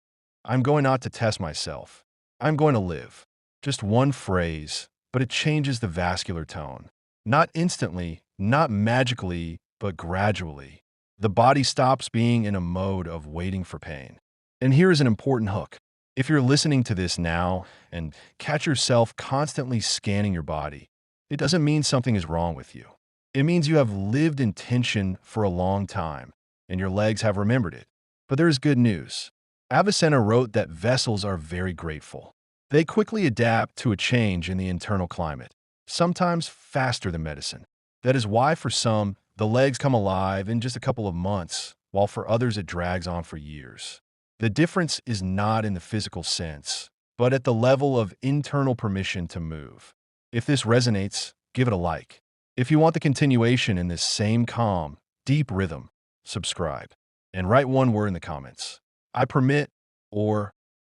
A: I'm going not to test myself. I'm going to live. Just one phrase, but it changes the vascular tone. Not instantly, not magically, but gradually. The body stops being in a mode of waiting for pain. And here is an important hook. If you're listening to this now and catch yourself constantly scanning your body, it doesn't mean something is wrong with you. It means you have lived in tension for a long time, and your legs have remembered it. But there is good news. Avicenna wrote that vessels are very grateful. They quickly adapt to a change in the internal climate, sometimes faster than medicine. That is why for some, the legs come alive in just a couple of months, while for others it drags on for years. The difference is not in the physical sense, but at the level of internal permission to move. If this resonates, give it a like. If you want the continuation in this same calm, deep rhythm, subscribe. And write one word in the comments. I permit, or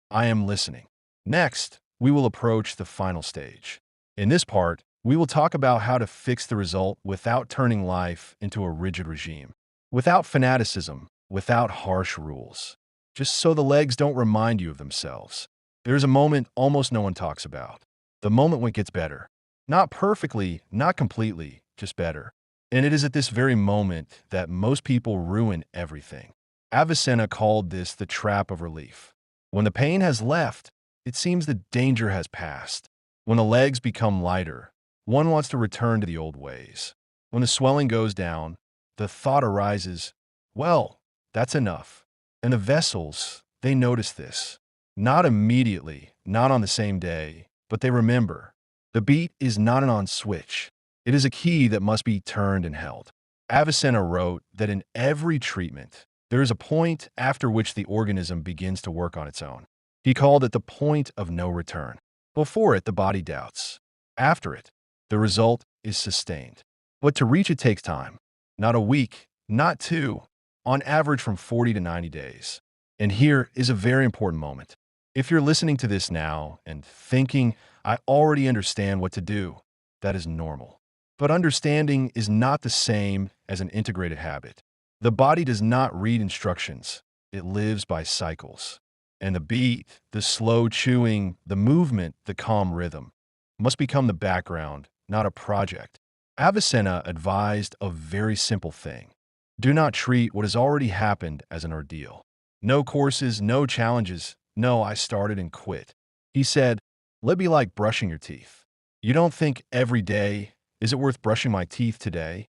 A: I am listening. Next, we will approach the final stage. In this part, we will talk about how to fix the result without turning life into a rigid regime, without fanaticism, without harsh rules, just so the legs don't remind you of themselves. There's a moment almost no one talks about. The moment when it gets better. Not perfectly, not completely, just better. And it is at this very moment that most people ruin everything. Avicenna called this the trap of relief. When the pain has left, it seems the danger has passed. When the legs become lighter, one wants to return to the old ways. When the swelling goes down, the thought arises, well, that's enough. And the vessels, they notice this. Not immediately, not on the same day, but they remember. The beat is not an on switch. It is a key that must be turned and held. Avicenna wrote that in every treatment, there is a point after which the organism begins to work on its own. He called it the point of no return. Before it, the body doubts. After it, the result is sustained. But to reach it takes time. Not a week, not two, on average from 40 to 90 days. And here is a very important moment. If you're listening to this now and thinking, I already understand what to do, that is normal. But understanding is not the same as an integrated habit. The body does not read instructions. It lives by cycles. And the beat, the slow chewing, the movement, the calm rhythm must become the background, not a project. Avicenna advised a very simple thing. Do not treat what has already happened as an ordeal. No courses, no challenges. No, I started and quit. He said, let me like brushing your teeth. You don't think every day, is it worth brushing my teeth today?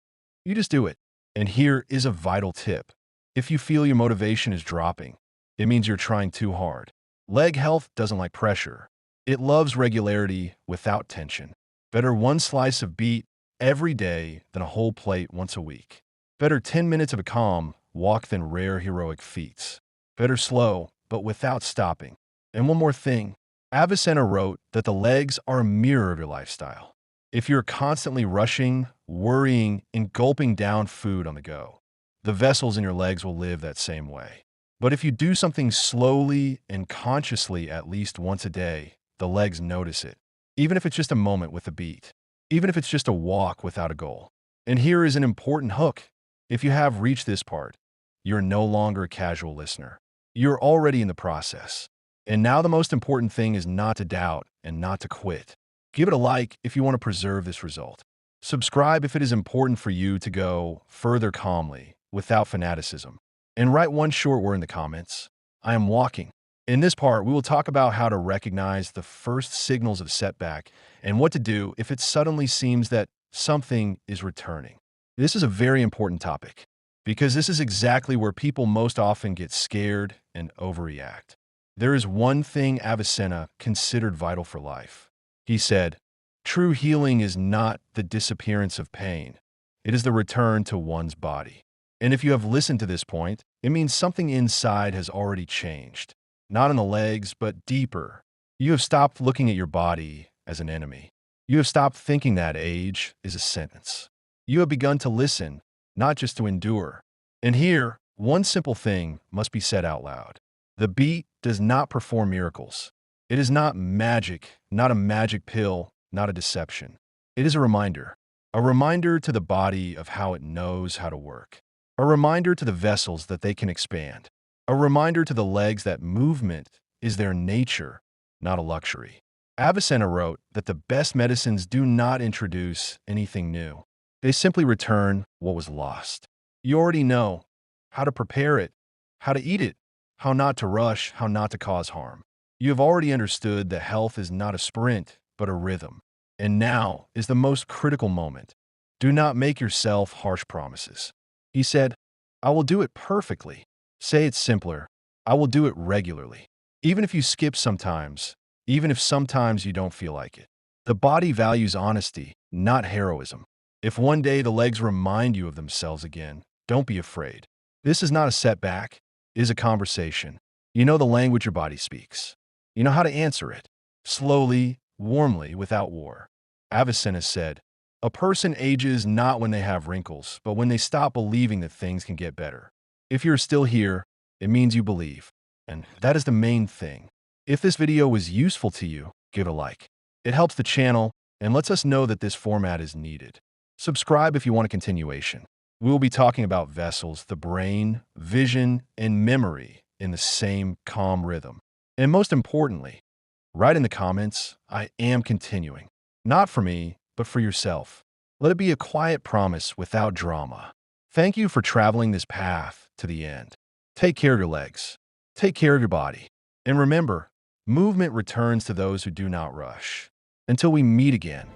A: You just do it. And here is a vital tip. If you feel your motivation is dropping, it means you're trying too hard. Leg health doesn't like pressure. It loves regularity without tension. Better one slice of beet every day than a whole plate once a week. Better 10 minutes of a calm walk than rare heroic feats. Better slow, but without stopping. And one more thing, Avicenna wrote that the legs are a mirror of your lifestyle. If you're constantly rushing, worrying, and gulping down food on the go, the vessels in your legs will live that same way. But if you do something slowly and consciously at least once a day, the legs notice it. Even if it's just a moment with a beat. Even if it's just a walk without a goal. And here is an important hook. If you have reached this part, you're no longer a casual listener. You're already in the process. And now the most important thing is not to doubt and not to quit. Give it a like if you want to preserve this result. Subscribe if it is important for you to go further calmly, without fanaticism. And write one short word in the comments. I am walking. In this part, we will talk about how to recognize the first signals of setback and what to do if it suddenly seems that something is returning. This is a very important topic because this is exactly where people most often get scared and overreact. There is one thing Avicenna considered vital for life. He said, "True healing is not the disappearance of pain. It is the return to one's body." And if you have listened to this point, it means something inside has already changed. Not in the legs, but deeper. You have stopped looking at your body as an enemy. You have stopped thinking that age is a sentence. You have begun to listen, not just to endure. And here, one simple thing must be said out loud. The beat does not perform miracles. It is not magic, not a magic pill, not a deception. It is a reminder to the body of how it knows how to work, a reminder to the vessels that they can expand, a reminder to the legs that movement is their nature, not a luxury. Avicenna wrote that the best medicines do not introduce anything new. They simply return what was lost. You already know how to prepare it, how to eat it, how not to rush, how not to cause harm. You have already understood that health is not a sprint, but a rhythm. And now is the most critical moment. Do not make yourself harsh promises. He said, "I will do it perfectly." Say it simpler. "I will do it regularly." Even if you skip sometimes, even if sometimes you don't feel like it. The body values honesty, not heroism. If one day the legs remind you of themselves again, don't be afraid. This is not a setback, it is a conversation. You know the language your body speaks. You know how to answer it. Slowly, warmly, without war. Avicenna said, "A person ages not when they have wrinkles, but when they stop believing that things can get better." If you're still here, it means you believe. And that is the main thing. If this video was useful to you, give it a like. It helps the channel and lets us know that this format is needed. Subscribe if you want a continuation. We will be talking about vessels, the brain, vision, and memory in the same calm rhythm. And most importantly, write in the comments, "I am continuing." Not for me, but for yourself. Let it be a quiet promise without drama. Thank you for traveling this path to the end. Take care of your legs. Take care of your body. And remember, movement returns to those who do not rush. Until we meet again,